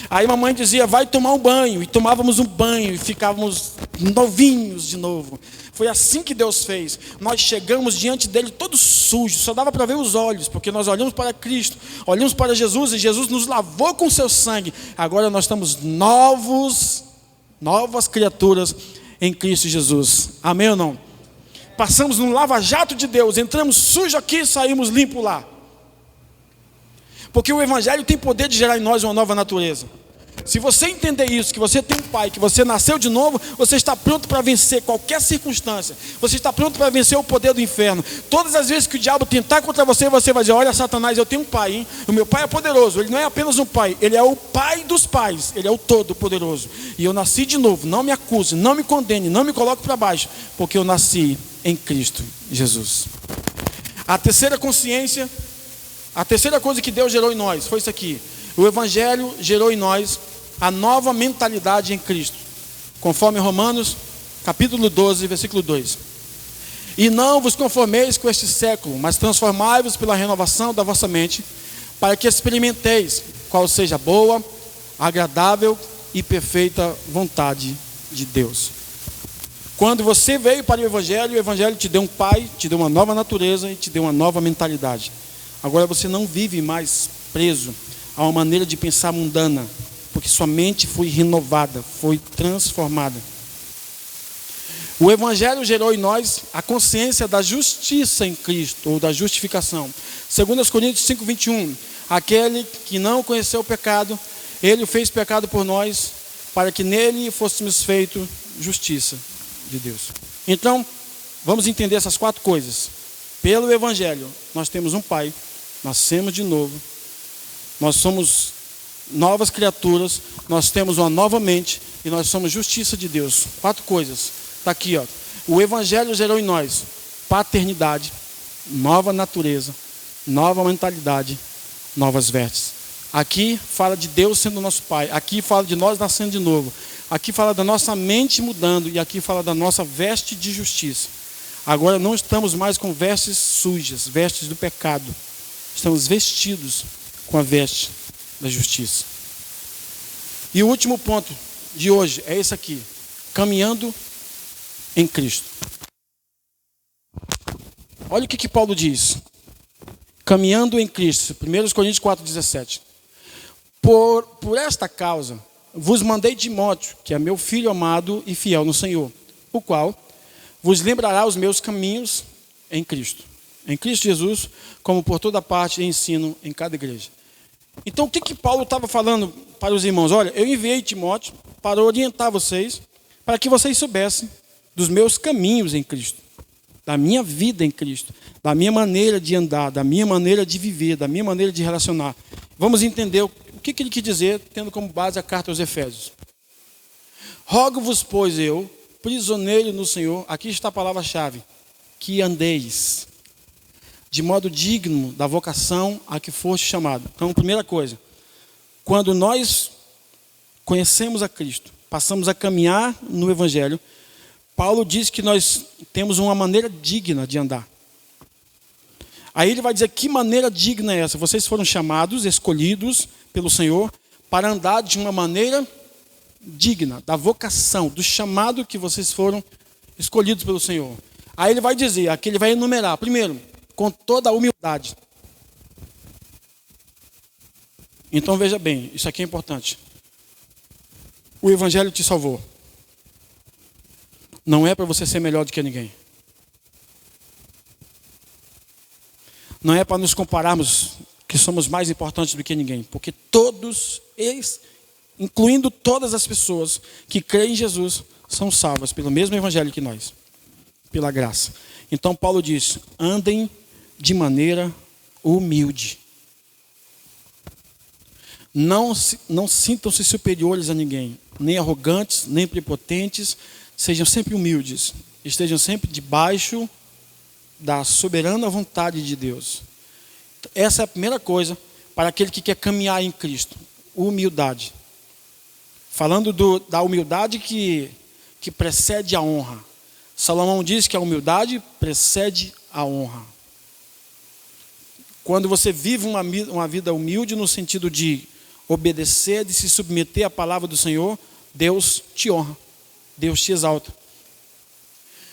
Aí a mamãe dizia, vai tomar um banho. E tomávamos um banho e ficávamos novinhos de novo. Foi assim que Deus fez. Nós chegamos diante dele todos sujos. Só dava para ver os olhos, porque nós olhamos para Cristo. Olhamos para Jesus e Jesus nos lavou com seu sangue. Agora nós estamos novas criaturas em Cristo Jesus. Amém ou não? Passamos no lava-jato de Deus. Entramos sujo aqui e saímos limpo lá. Porque o Evangelho tem poder de gerar em nós uma nova natureza. Se você entender isso, que você tem um pai, que você nasceu de novo, você está pronto para vencer qualquer circunstância. Você está pronto para vencer o poder do inferno. Todas as vezes que o diabo tentar contra você, você vai dizer, olha Satanás, eu tenho um pai, hein? O meu pai é poderoso. Ele não é apenas um pai, ele é o pai dos pais. Ele é o todo-poderoso. E eu nasci de novo. Não me acuse, não me condene, não me coloque para baixo. Porque eu nasci em Cristo Jesus. A terceira consciência, a terceira coisa que Deus gerou em nós foi isso aqui. O Evangelho gerou em nós a nova mentalidade em Cristo. Conforme Romanos, capítulo 12, versículo 2. E não vos conformeis com este século, mas transformai-vos pela renovação da vossa mente, para que experimenteis qual seja a boa, agradável e perfeita vontade de Deus. Quando você veio para o Evangelho te deu um pai, te deu uma nova natureza e te deu uma nova mentalidade. Agora você não vive mais preso a uma maneira de pensar mundana, porque sua mente foi renovada, foi transformada. O Evangelho gerou em nós a consciência da justiça em Cristo, ou da justificação. 2 Coríntios 5, 21. Aquele que não conheceu o pecado, ele o fez pecado por nós, para que nele fôssemos feitos justiça de Deus. Então, vamos entender essas 4 coisas. Pelo Evangelho, nós temos um pai, nascemos de novo, nós somos novas criaturas, nós temos uma nova mente e nós somos justiça de Deus. 4 coisas. Está aqui, ó. O Evangelho gerou em nós paternidade, nova natureza, nova mentalidade, novas vestes. Aqui fala de Deus sendo nosso pai. Aqui fala de nós nascendo de novo. Aqui fala da nossa mente mudando e aqui fala da nossa veste de justiça. Agora não estamos mais com vestes sujas, vestes do pecado. Estamos vestidos com a veste da justiça. E o último ponto de hoje é esse aqui: caminhando em Cristo. Olha o que Paulo diz: caminhando em Cristo. 1 Coríntios 4,17. Por esta causa vos mandei Timóteo, que é meu filho amado e fiel no Senhor, o qual vos lembrará os meus caminhos em Cristo Jesus, como por toda parte ensino em cada igreja. Então o que Paulo estava falando para os irmãos? Olha, eu enviei Timóteo para orientar vocês, para que vocês soubessem dos meus caminhos em Cristo, da minha vida em Cristo, da minha maneira de andar, da minha maneira de viver, da minha maneira de relacionar. Vamos entender o que ele quis dizer, tendo como base a carta aos Efésios. Rogo-vos, pois eu, prisioneiro no Senhor, aqui está a palavra-chave, que andeis de modo digno da vocação a que foste chamado. Então, primeira coisa, quando nós conhecemos a Cristo, passamos a caminhar no Evangelho, Paulo diz que nós temos uma maneira digna de andar. Aí ele vai dizer, que maneira digna é essa? Vocês foram chamados, escolhidos pelo Senhor, para andar de uma maneira digna da vocação, do chamado que vocês foram escolhidos pelo Senhor. Aí ele vai dizer, aqui ele vai enumerar, primeiro, com toda a humildade. Então veja bem, isso aqui é importante. O Evangelho te salvou. Não é para você ser melhor do que ninguém. Não é para nos compararmos que somos mais importantes do que ninguém. Porque todos eles, incluindo todas as pessoas que creem em Jesus, são salvas pelo mesmo Evangelho que nós. Pela graça. Então Paulo diz, andem de maneira humilde. Não sintam-se superiores a ninguém, nem arrogantes, nem prepotentes, sejam sempre humildes, estejam sempre debaixo da soberana vontade de Deus. Essa é a primeira coisa para aquele que quer caminhar em Cristo, humildade. Falando da humildade que precede a honra. Salomão diz que a humildade precede a honra. Quando você vive uma vida humilde no sentido de obedecer, de se submeter à palavra do Senhor, Deus te honra, Deus te exalta.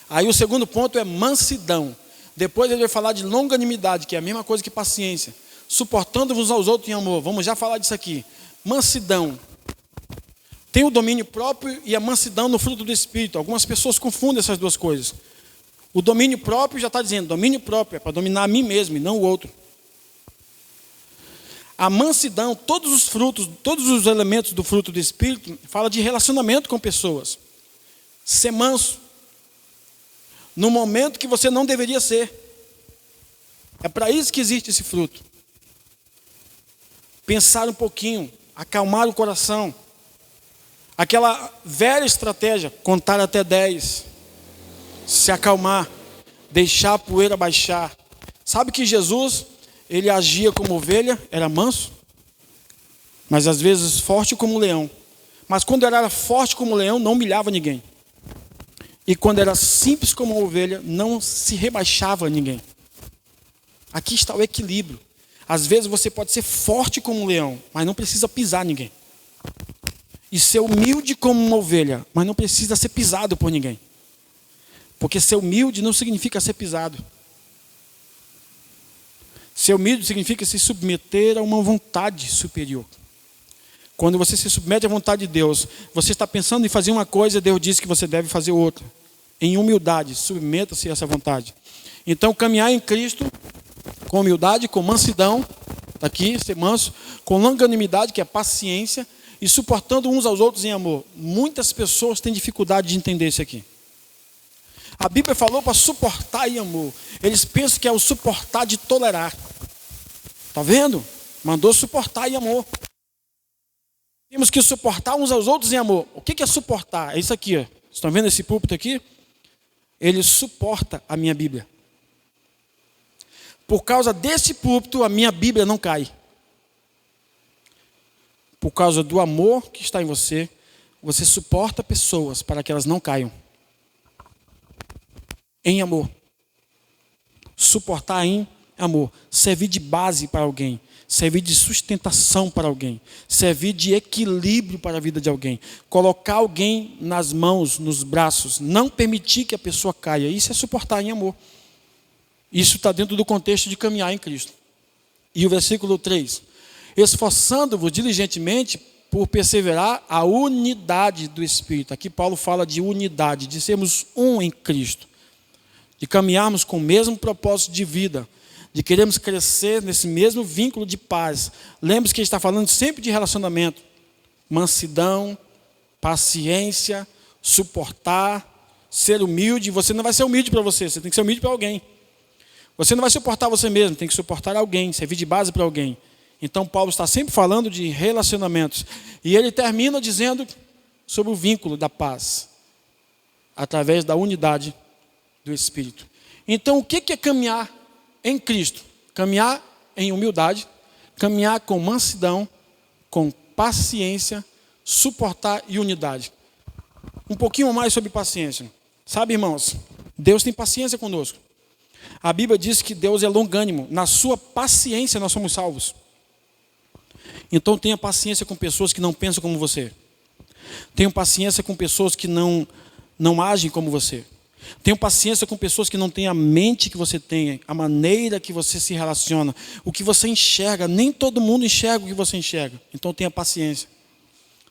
Aí o segundo ponto é mansidão. Depois ele vai falar de longanimidade, que é a mesma coisa que paciência. Suportando-vos aos outros em amor. Vamos já falar disso aqui. Mansidão. Tem o domínio próprio e a mansidão no fruto do Espírito. Algumas pessoas confundem essas duas coisas. O domínio próprio já está dizendo, domínio próprio é para dominar a mim mesmo e não o outro. A mansidão, todos os frutos, todos os elementos do fruto do Espírito, fala de relacionamento com pessoas. Ser manso. No momento que você não deveria ser. É para isso que existe esse fruto. Pensar um pouquinho, acalmar o coração. Aquela velha estratégia, contar até 10. Se acalmar, deixar a poeira baixar. Sabe que Jesus, ele agia como ovelha, era manso, mas às vezes forte como um leão. Mas quando era forte como um leão, não humilhava ninguém. E quando era simples como uma ovelha, não se rebaixava a ninguém. Aqui está o equilíbrio. Às vezes você pode ser forte como um leão, mas não precisa pisar ninguém. E ser humilde como uma ovelha, mas não precisa ser pisado por ninguém. Porque ser humilde não significa ser pisado. Ser humilde significa se submeter a uma vontade superior. Quando você se submete à vontade de Deus, você está pensando em fazer uma coisa, Deus diz que você deve fazer outra. Em humildade, submeta-se a essa vontade. Então, caminhar em Cristo, com humildade, com mansidão, está aqui, ser manso, com longanimidade, que é paciência, e suportando uns aos outros em amor. Muitas pessoas têm dificuldade de entender isso aqui. A Bíblia falou para suportar em amor. Eles pensam que é o suportar de tolerar. Está vendo? Mandou suportar em amor. Temos que suportar uns aos outros em amor. O que é suportar? É isso aqui. Ó. Estão vendo esse púlpito aqui? Ele suporta a minha Bíblia. Por causa desse púlpito, a minha Bíblia não cai. Por causa do amor que está em você, você suporta pessoas para que elas não caiam. Em amor. Suportar em amor. Servir de base para alguém. Servir de sustentação para alguém. Servir de equilíbrio para a vida de alguém. Colocar alguém nas mãos, nos braços. Não permitir que a pessoa caia. Isso é suportar em amor. Isso está dentro do contexto de caminhar em Cristo. E o versículo 3. Esforçando-vos diligentemente por perseverar a unidade do Espírito. Aqui Paulo fala de unidade, de sermos um em Cristo. De caminharmos com o mesmo propósito de vida. De queremos crescer nesse mesmo vínculo de paz. Lembre-se que ele está falando sempre de relacionamento. Mansidão, paciência, suportar, ser humilde. Você não vai ser humilde para você, você tem que ser humilde para alguém. Você não vai suportar você mesmo, tem que suportar alguém, servir de base para alguém. Então Paulo está sempre falando de relacionamentos. E ele termina dizendo sobre o vínculo da paz. Através da unidade do Espírito. Então o que é caminhar em Cristo? Caminhar em humildade, caminhar com mansidão, com paciência, suportar e unidade. Um pouquinho mais sobre paciência. Sabe, irmãos, Deus tem paciência conosco. A Bíblia diz que Deus é longânimo. Na sua paciência nós somos salvos. Então tenha paciência com pessoas que não pensam como você. Tenha paciência com pessoas que não agem como você. Tenho paciência com pessoas que não têm a mente que você tem, a maneira que você se relaciona, o que você enxerga. Nem todo mundo enxerga o que você enxerga. Então tenha paciência.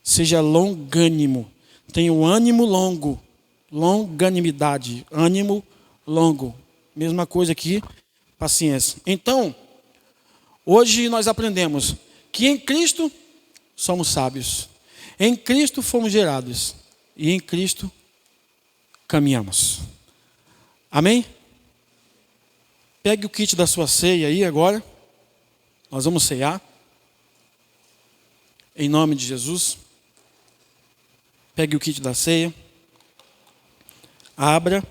Seja longânimo. Tenha o ânimo longo. Longanimidade. Ânimo longo. Mesma coisa aqui, paciência. Então, hoje nós aprendemos que em Cristo somos sábios. Em Cristo fomos gerados. E em Cristo caminhamos. Amém? Pegue o kit da sua ceia aí agora. Nós vamos ceiar. Em nome de Jesus. Pegue o kit da ceia. Abra.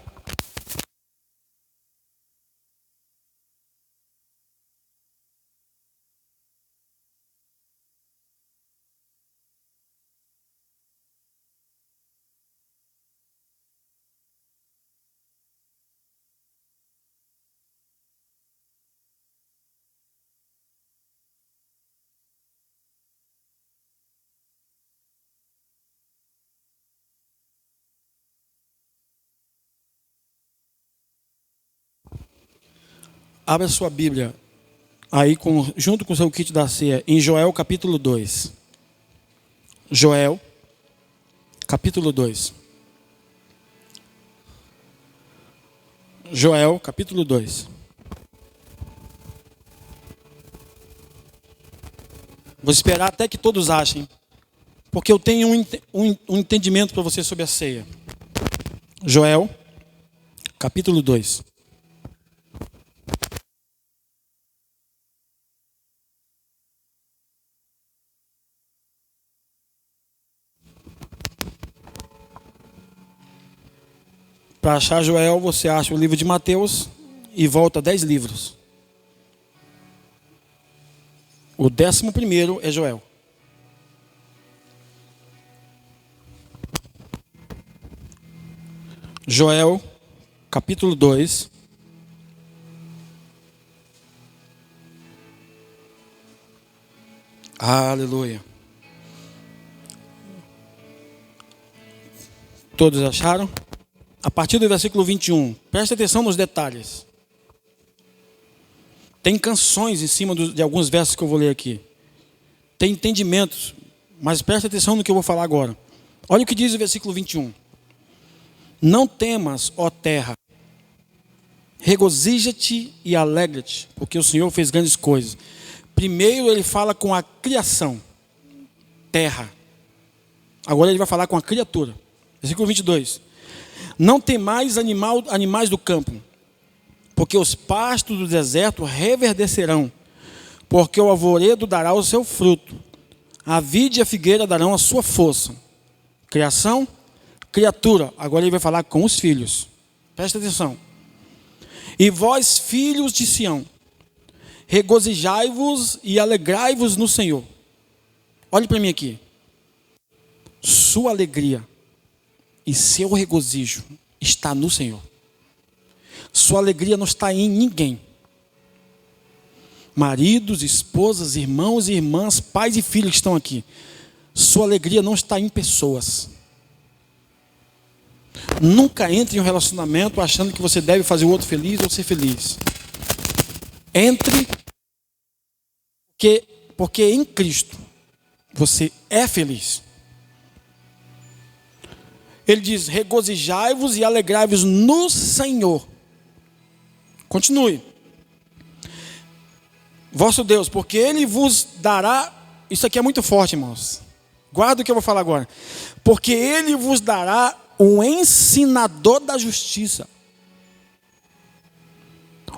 Abra sua Bíblia aí junto com o seu kit da ceia em Joel capítulo 2. Joel capítulo 2. Joel capítulo 2. Vou esperar até que todos achem, porque eu tenho um entendimento para você sobre a ceia. Joel capítulo 2. Para achar Joel, você acha o livro de Mateus e volta 10 livros. O 11º é Joel. Joel, capítulo 2. Aleluia. Todos acharam? A partir do versículo 21, preste atenção nos detalhes. Tem canções em cima de alguns versos que eu vou ler aqui. Tem entendimentos, mas preste atenção no que eu vou falar agora. Olha o que diz o versículo 21. Não temas, ó terra, regozija-te e alegra-te, porque o Senhor fez grandes coisas. Primeiro ele fala com a criação, terra. Agora ele vai falar com a criatura. Versículo 22. Não temais animais do campo, porque os pastos do deserto reverdecerão, porque o arvoredo dará o seu fruto, a vide e a figueira darão a sua força. Criação, criatura. Agora ele vai falar com os filhos. Presta atenção. E vós, filhos de Sião, regozijai-vos e alegrai-vos no Senhor. Olhe para mim aqui. Sua alegria e seu regozijo está no Senhor. Sua alegria não está em ninguém. Maridos, esposas, irmãos e irmãs, pais e filhos que estão aqui. Sua alegria não está em pessoas. Nunca entre em um relacionamento achando que você deve fazer o outro feliz ou ser feliz. Entre, porque em Cristo você é feliz. Ele diz, regozijai-vos e alegrai-vos no Senhor. Continue. Vosso Deus, porque Ele vos dará... Isso aqui é muito forte, irmãos. Guarda o que eu vou falar agora. Porque Ele vos dará um ensinador da justiça.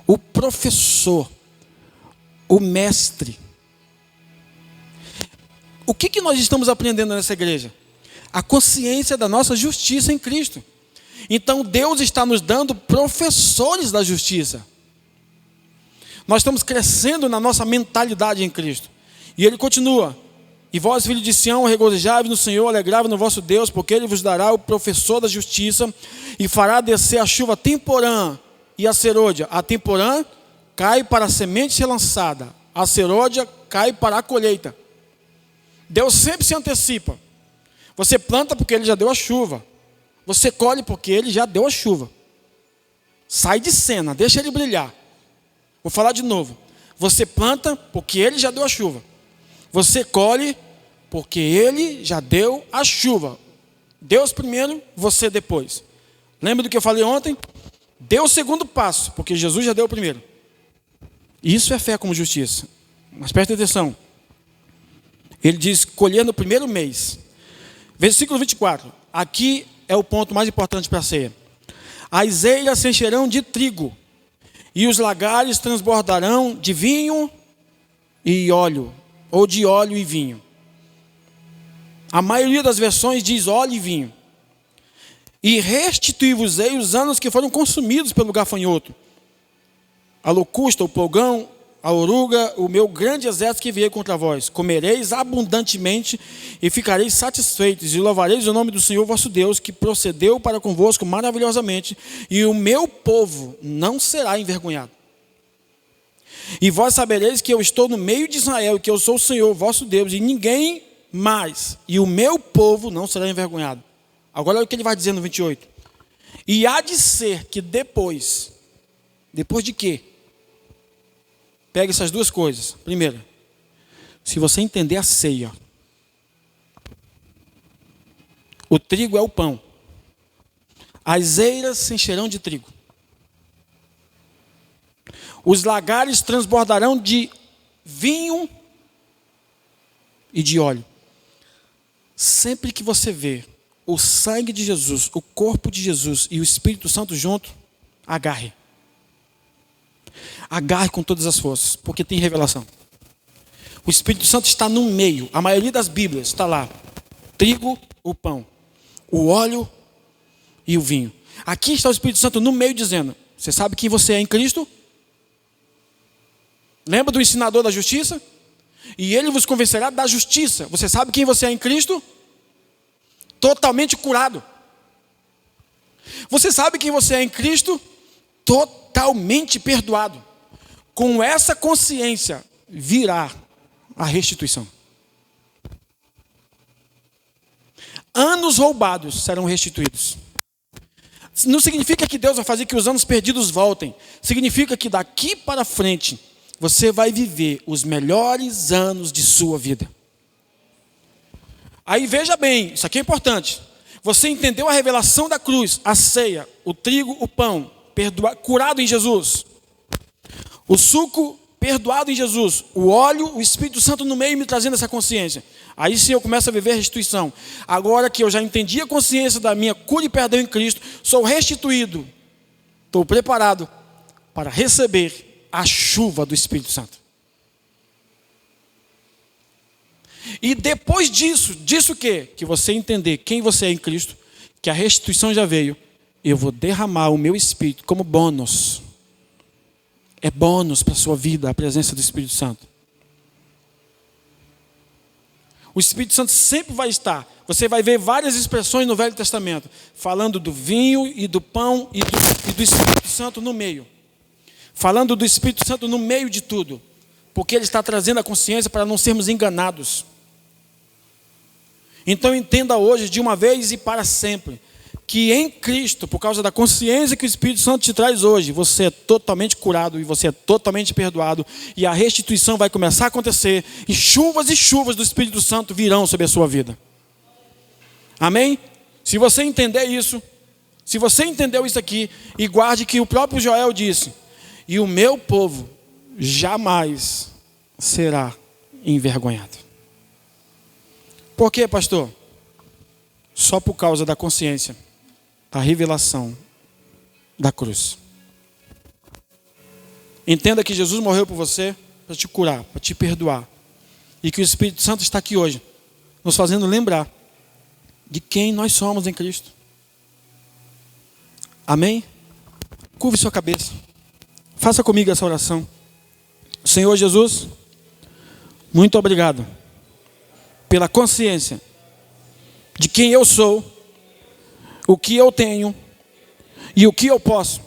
O professor. O mestre. O que nós estamos aprendendo nessa igreja? A consciência da nossa justiça em Cristo. Então Deus está nos dando professores da justiça. Nós estamos crescendo na nossa mentalidade em Cristo. E ele continua. E vós, filhos de Sião, regozijai-vos no Senhor, alegrai-vos no vosso Deus, porque Ele vos dará o professor da justiça e fará descer a chuva temporã e a serôdia. A temporã cai para a semente ser lançada. A serôdia cai para a colheita. Deus sempre se antecipa. Você planta porque Ele já deu a chuva. Você colhe porque Ele já deu a chuva. Sai de cena, deixa ele brilhar. Vou falar de novo. Você planta porque ele já deu a chuva. Você colhe porque ele já deu a chuva. Deus primeiro, você depois. Lembra do que eu falei ontem? Dê o segundo passo, porque Jesus já deu o primeiro. Isso é fé como justiça. Mas presta atenção. Ele diz, colher no primeiro mês. Versículo 24. Aqui é o ponto mais importante para a ceia. As eiras se encherão de trigo, e os lagares transbordarão de vinho e óleo, ou de óleo e vinho. A maioria das versões diz óleo e vinho. E restituí-vos-ei os anos que foram consumidos pelo gafanhoto, a locusta, o pulgão, a oruga, o meu grande exército que veio contra vós. Comereis abundantemente e ficareis satisfeitos, e louvareis o nome do Senhor vosso Deus, que procedeu para convosco maravilhosamente, e o meu povo não será envergonhado. E vós sabereis que eu estou no meio de Israel, que eu sou o Senhor vosso Deus, e ninguém mais, e o meu povo não será envergonhado. Agora olha o que ele vai dizer no 28. E há de ser que depois de quê? Pega essas duas coisas. Primeiro, se você entender a ceia, o trigo é o pão. As eiras se encherão de trigo. Os lagares transbordarão de vinho e de óleo. Sempre que você vê o sangue de Jesus, o corpo de Jesus e o Espírito Santo junto, agarre. Agarre com todas as forças, porque tem revelação. O Espírito Santo está no meio. A maioria das Bíblias está lá. Trigo, o pão, o óleo e o vinho. Aqui está o Espírito Santo no meio dizendo, você sabe quem você é em Cristo? Lembra do ensinador da justiça? E ele vos convencerá da justiça. Você sabe quem você é em Cristo? Totalmente curado. Você sabe quem você é em Cristo? Totalmente perdoado. Com essa consciência virá a restituição. Anos roubados serão restituídos. Não significa que Deus vai fazer que os anos perdidos voltem. Significa que daqui para frente você vai viver os melhores anos de sua vida. Aí veja bem, isso aqui é importante. Você entendeu a revelação da cruz, a ceia, o trigo, o pão, curado em Jesus. O suco, perdoado em Jesus. O óleo, o Espírito Santo no meio me trazendo essa consciência. Aí sim eu começo a viver a restituição. Agora que eu já entendi a consciência da minha cura e perdão em Cristo, sou restituído. Estou preparado para receber a chuva do Espírito Santo. E depois disso o quê? Que você entender quem você é em Cristo, que a restituição já veio, eu vou derramar o meu Espírito como bônus. É bônus para a sua vida, a presença do Espírito Santo. O Espírito Santo sempre vai estar. Você vai ver várias expressões no Velho Testamento, falando do vinho e do pão e do Espírito Santo no meio. Falando do Espírito Santo no meio de tudo. Porque ele está trazendo a consciência para não sermos enganados. Então entenda hoje, de uma vez e para sempre, que em Cristo, por causa da consciência que o Espírito Santo te traz hoje, você é totalmente curado e você é totalmente perdoado, e a restituição vai começar a acontecer, e chuvas do Espírito Santo virão sobre a sua vida. Amém? Se você entender isso, se você entendeu isso aqui, e guarde que o próprio Joel disse, e o meu povo jamais será envergonhado. Por quê, pastor? Só por causa da consciência, da revelação da cruz. Entenda que Jesus morreu por você para te curar, para te perdoar. E que o Espírito Santo está aqui hoje, nos fazendo lembrar de quem nós somos em Cristo. Amém? Curve sua cabeça. Faça comigo essa oração. Senhor Jesus, muito obrigado pela consciência de quem eu sou, o que eu tenho e o que eu posso.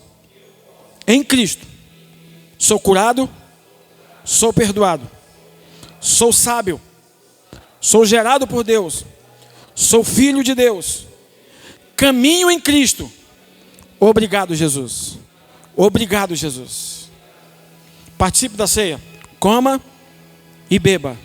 Em Cristo, sou curado, sou perdoado, sou sábio, sou gerado por Deus, sou filho de Deus, caminho em Cristo. Obrigado, Jesus. Obrigado, Jesus. Participe da ceia. Coma e beba.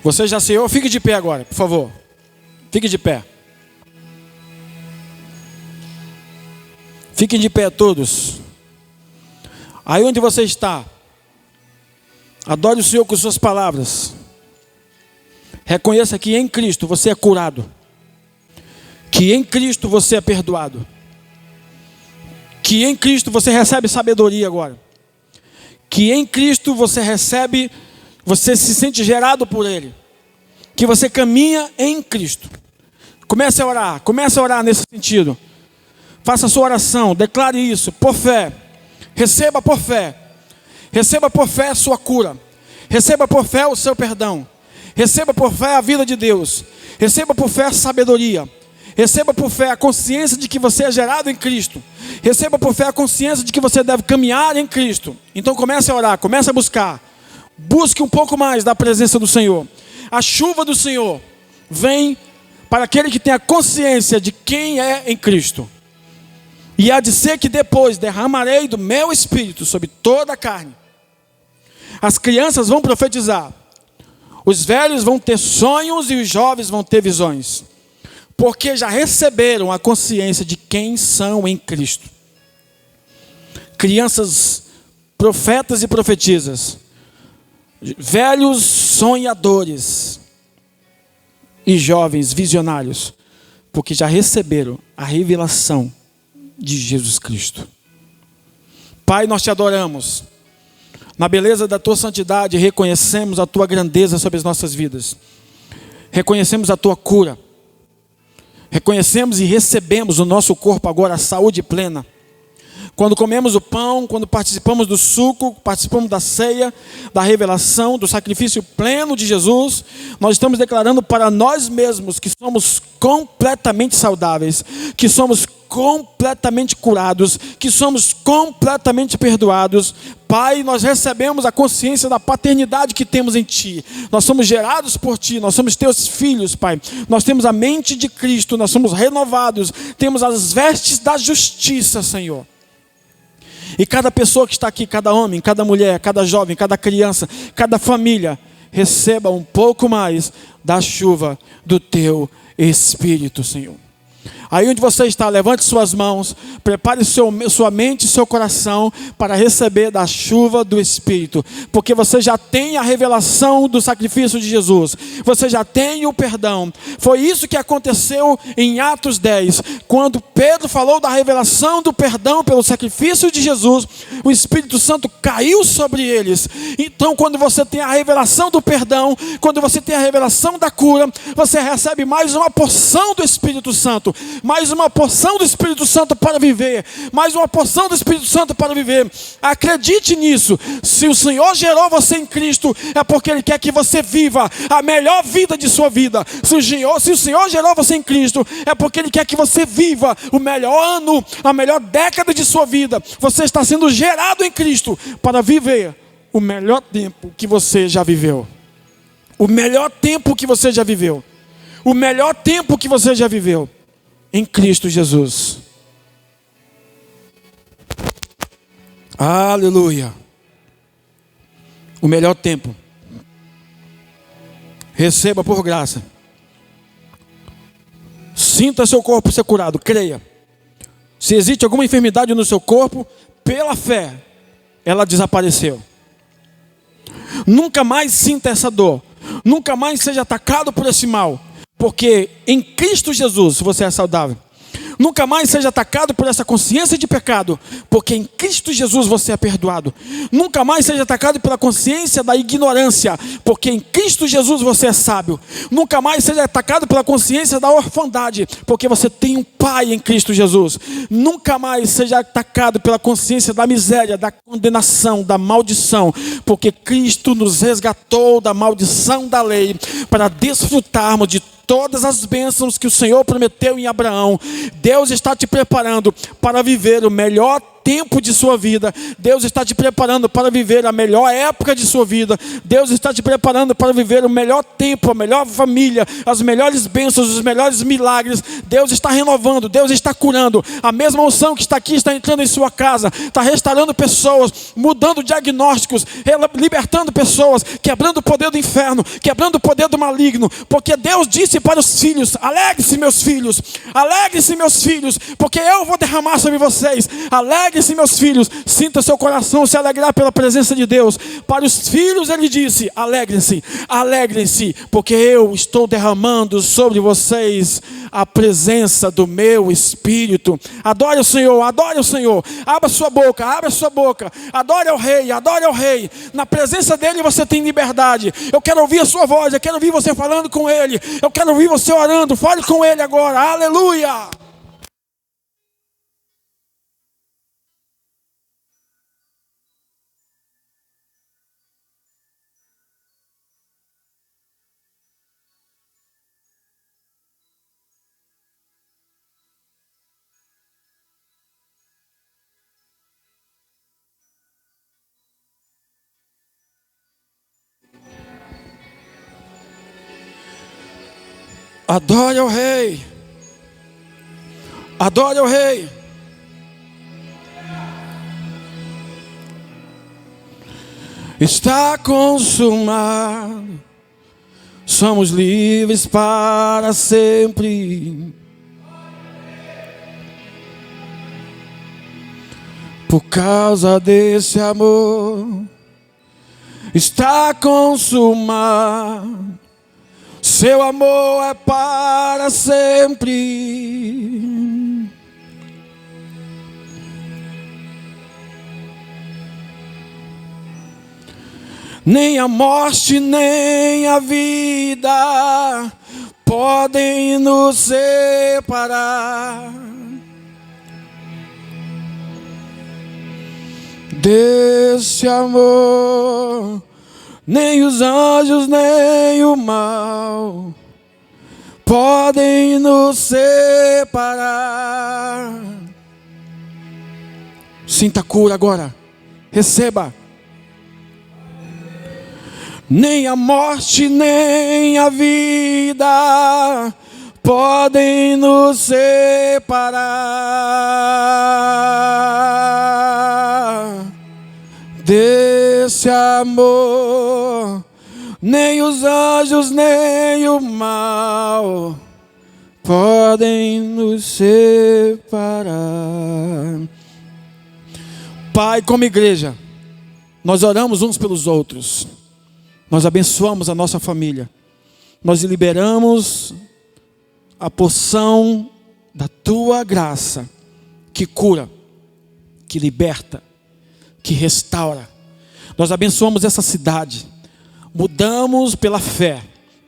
Você já ceiou? Fique de pé agora, por favor. Fique de pé. Fiquem de pé todos. Aí onde você está, adore o Senhor com suas palavras. Reconheça que em Cristo você é curado. Que em Cristo você é perdoado. Que em Cristo você recebe sabedoria agora. Que em Cristo você recebe, você se sente gerado por Ele. Que você caminha em Cristo. Comece a orar nesse sentido. Faça a sua oração, declare isso por fé. Receba por fé. Receba por fé a sua cura. Receba por fé o seu perdão. Receba por fé a vida de Deus. Receba por fé a sabedoria. Receba por fé a consciência de que você é gerado em Cristo. Receba por fé a consciência de que você deve caminhar em Cristo. Então comece a orar, comece a buscar. Busque um pouco mais da presença do Senhor. A chuva do Senhor vem para aquele que tem a consciência de quem é em Cristo. E há de ser que depois derramarei do meu espírito sobre toda a carne. As crianças vão profetizar. Os velhos vão ter sonhos e os jovens vão ter visões. Porque já receberam a consciência de quem são em Cristo. Crianças, profetas e profetisas. Velhos sonhadores. E jovens visionários. Porque já receberam a revelação de Jesus Cristo. Pai, nós te adoramos. Na beleza da tua santidade, reconhecemos a tua grandeza sobre as nossas vidas. Reconhecemos a tua cura. Reconhecemos e recebemos no nosso corpo agora a saúde plena. Quando comemos o pão, quando participamos do suco, participamos da ceia, da revelação, do sacrifício pleno de Jesus, nós estamos declarando para nós mesmos que somos completamente saudáveis, que somos completamente curados, que somos completamente perdoados. Pai, nós recebemos a consciência da paternidade que temos em Ti. Nós somos gerados por Ti, nós somos Teus filhos, Pai. Nós temos a mente de Cristo, nós somos renovados, temos as vestes da justiça, Senhor. E cada pessoa que está aqui, cada homem, cada mulher, cada jovem, cada criança, cada família, receba um pouco mais da chuva do Teu Espírito, Senhor. Aí onde você está, levante suas mãos, prepare sua mente e seu coração para receber da chuva do Espírito. Porque você já tem a revelação do sacrifício de Jesus. Você já tem o perdão. Foi isso que aconteceu em Atos 10. Quando Pedro falou da revelação do perdão pelo sacrifício de Jesus, o Espírito Santo caiu sobre eles. Então quando você tem a revelação do perdão, quando você tem a revelação da cura, você recebe mais uma porção do Espírito Santo. Mais uma porção do Espírito Santo para viver. Mais uma porção do Espírito Santo para viver. Acredite nisso. Se o Senhor gerou você em Cristo, é porque Ele quer que você viva a melhor vida de sua vida. Se o Senhor gerou você em Cristo, é porque Ele quer que você viva o melhor ano, a melhor década de sua vida. Você está sendo gerado em Cristo para viver o melhor tempo que você já viveu. O melhor tempo que você já viveu. O melhor tempo que você já viveu. Em Cristo Jesus. Aleluia. O melhor tempo. Receba por graça. Sinta seu corpo ser curado. Creia. Se existe alguma enfermidade no seu corpo, pela fé, ela desapareceu. Nunca mais sinta essa dor. Nunca mais seja atacado por esse mal. Porque em Cristo Jesus você é saudável. Nunca mais seja atacado por essa consciência de pecado, porque em Cristo Jesus você é perdoado. Nunca mais seja atacado pela consciência da ignorância, porque em Cristo Jesus você é sábio. Nunca mais seja atacado pela consciência da orfandade, porque você tem um Pai em Cristo Jesus. Nunca mais seja atacado pela consciência da miséria, da condenação, da maldição, porque Cristo nos resgatou da maldição da lei, para desfrutarmos de todas as bênçãos que o Senhor prometeu em Abraão. Deus está te preparando para viver o melhor tempo de sua vida. Deus está te preparando para viver a melhor época de sua vida. Deus está te preparando para viver o melhor tempo, a melhor família, as melhores bênçãos, os melhores milagres. Deus está renovando, Deus está curando. A mesma unção que está aqui está entrando em sua casa, está restaurando pessoas, mudando diagnósticos, libertando pessoas, quebrando o poder do inferno, quebrando o poder do maligno. Porque Deus disse para os filhos: alegre-se, meus filhos, alegre-se, meus filhos, porque eu vou derramar sobre vocês. Alegre-se, meus filhos, sinta seu coração se alegrar pela presença de Deus. Para os filhos ele disse: alegrem-se, alegrem-se, porque eu estou derramando sobre vocês a presença do meu Espírito. Adore o Senhor, adore o Senhor. Abra sua boca, abra sua boca. Adore ao Rei, adore ao Rei. Na presença dele você tem liberdade. Eu quero ouvir a sua voz, eu quero ouvir você falando com ele. Eu quero ouvir você orando. Fale com ele agora, aleluia. Adore ao Rei. Adore ao Rei. Está consumado. Somos livres para sempre. Por causa desse amor. Está consumado. Seu amor é para sempre. Nem a morte, nem a vida podem nos separar desse amor. Nem os anjos, nem o mal podem nos separar. Sinta a cura agora. Receba. Nem a morte, nem a vida podem nos separar desse amor. Nem os anjos, nem o mal podem nos separar. Pai, como igreja, nós oramos uns pelos outros. Nós abençoamos a nossa família. Nós liberamos a porção da Tua graça, que cura, que liberta, que restaura. Nós abençoamos essa cidade. Mudamos pela fé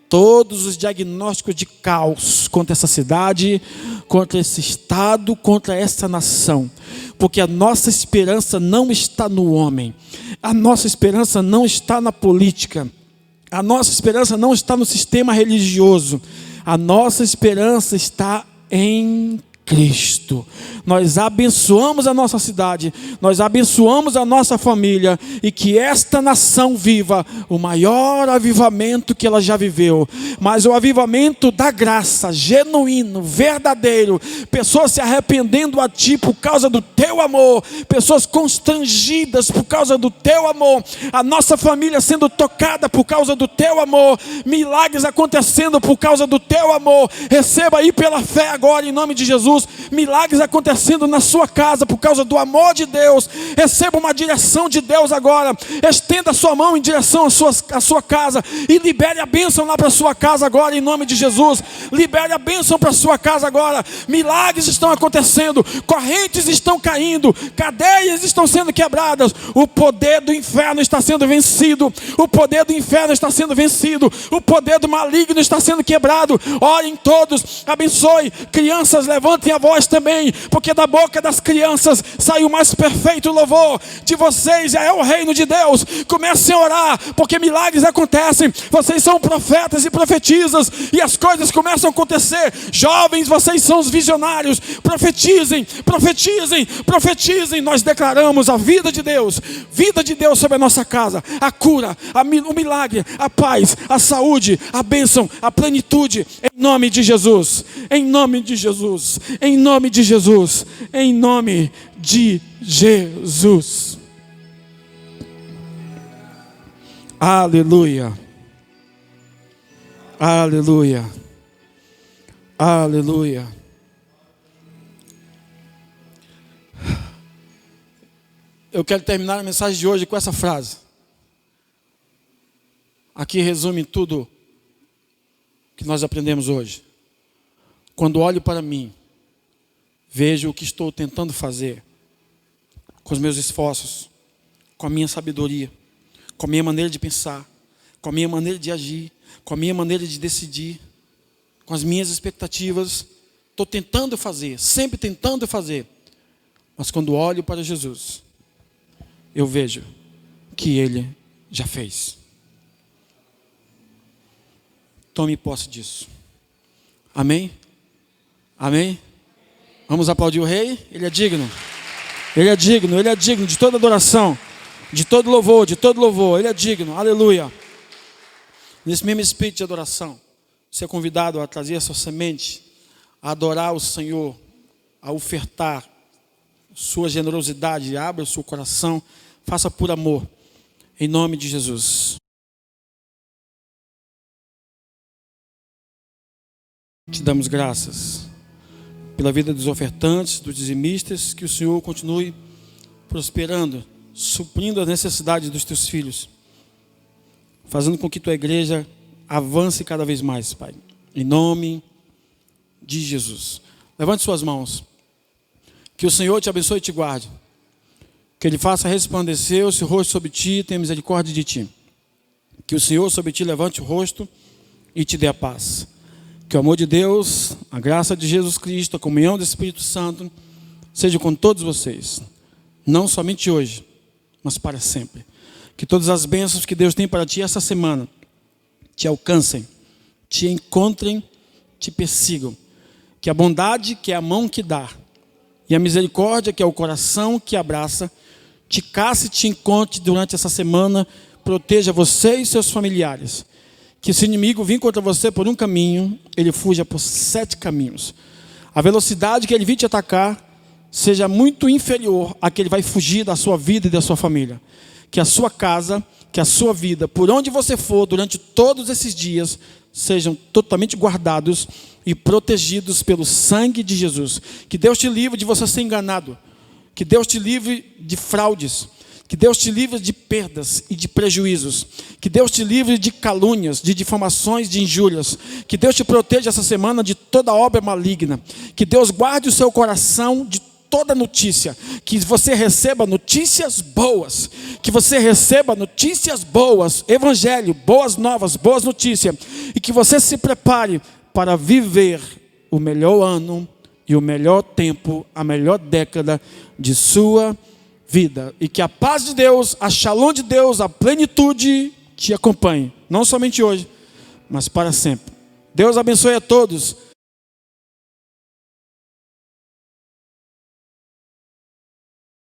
todos os diagnósticos de caos contra essa cidade, contra esse estado, contra essa nação. Porque a nossa esperança não está no homem. A nossa esperança não está na política. A nossa esperança não está no sistema religioso. A nossa esperança está em Cristo. Nós abençoamos a nossa cidade, nós abençoamos a nossa família, e que esta nação viva o maior avivamento que ela já viveu, mas o avivamento da graça, genuíno, verdadeiro, pessoas se arrependendo a Ti por causa do Teu amor, pessoas constrangidas por causa do Teu amor, a nossa família sendo tocada por causa do Teu amor, milagres acontecendo por causa do Teu amor. Receba aí pela fé agora, em nome de Jesus. Milagres acontecendo na sua casa por causa do amor de Deus. Receba uma direção de Deus agora. Estenda a sua mão em direção à sua casa e libere a bênção lá para a sua casa agora, em nome de Jesus. Libere a bênção para a sua casa agora. Milagres estão acontecendo, correntes estão caindo, cadeias estão sendo quebradas. O poder do inferno está sendo vencido. O poder do inferno está sendo vencido. O poder do maligno está sendo quebrado. Orem todos, abençoe. Crianças, levantem levantem a voz também, porque da boca das crianças sai o mais perfeito louvor. De vocês é o reino de Deus. Comecem a orar, porque milagres acontecem. Vocês são profetas e profetizas, e as coisas começam a acontecer. Jovens, vocês são os visionários. Profetizem, profetizem, profetizem. Nós declaramos a vida de Deus sobre a nossa casa, a cura, o milagre, a paz, a saúde, a bênção, a plenitude, em nome de Jesus, em nome de Jesus, em nome de Jesus, em nome de Jesus. Aleluia, aleluia, aleluia. Eu quero terminar a mensagem de hoje com essa frase. Aqui resume tudo que nós aprendemos hoje. Quando olho para mim, vejo o que estou tentando fazer com os meus esforços, com a minha sabedoria, com a minha maneira de pensar, com a minha maneira de agir, com a minha maneira de decidir, com as minhas expectativas. Estou tentando fazer, sempre tentando fazer. Mas quando olho para Jesus, eu vejo que Ele já fez. Tome posse disso. Amém? Amém? Vamos aplaudir o Rei? Ele é digno. Ele é digno, Ele é digno de toda adoração, de todo louvor, de todo louvor. Ele é digno, aleluia. Nesse mesmo espírito de adoração, você é convidado a trazer a sua semente, a adorar o Senhor, a ofertar sua generosidade. Abra o seu coração, faça por amor, em nome de Jesus. Te damos graças pela vida dos ofertantes, dos dizimistas, que o Senhor continue prosperando, suprindo as necessidades dos teus filhos, fazendo com que tua igreja avance cada vez mais, Pai, em nome de Jesus. Levante suas mãos. Que o Senhor te abençoe e te guarde. Que Ele faça resplandecer o seu rosto sobre ti e tenha misericórdia de ti. Que o Senhor sobre ti levante o rosto e te dê a paz. Que o amor de Deus, a graça de Jesus Cristo, a comunhão do Espírito Santo seja com todos vocês. Não somente hoje, mas para sempre. Que todas as bênçãos que Deus tem para ti essa semana te alcancem, te encontrem, te persigam. Que a bondade, que é a mão que dá, e a misericórdia, que é o coração que abraça, te casse e te encontre durante essa semana, proteja você e seus familiares. Que se o inimigo vir contra você por um caminho, ele fuja por 7 caminhos. A velocidade que ele vir te atacar seja muito inferior à que ele vai fugir da sua vida e da sua família. Que a sua casa, que a sua vida, por onde você for durante todos esses dias, sejam totalmente guardados e protegidos pelo sangue de Jesus. Que Deus te livre de você ser enganado. Que Deus te livre de fraudes. Que Deus te livre de perdas e de prejuízos. Que Deus te livre de calúnias, de difamações, de injúrias. Que Deus te proteja essa semana de toda obra maligna. Que Deus guarde o seu coração de toda notícia. Que você receba notícias boas. Que você receba notícias boas. Evangelho, boas novas, boas notícias. E que você se prepare para viver o melhor ano e o melhor tempo, a melhor década de sua vida. E que a paz de Deus, a shalom de Deus, a plenitude te acompanhe. Não somente hoje, mas para sempre. Deus abençoe a todos.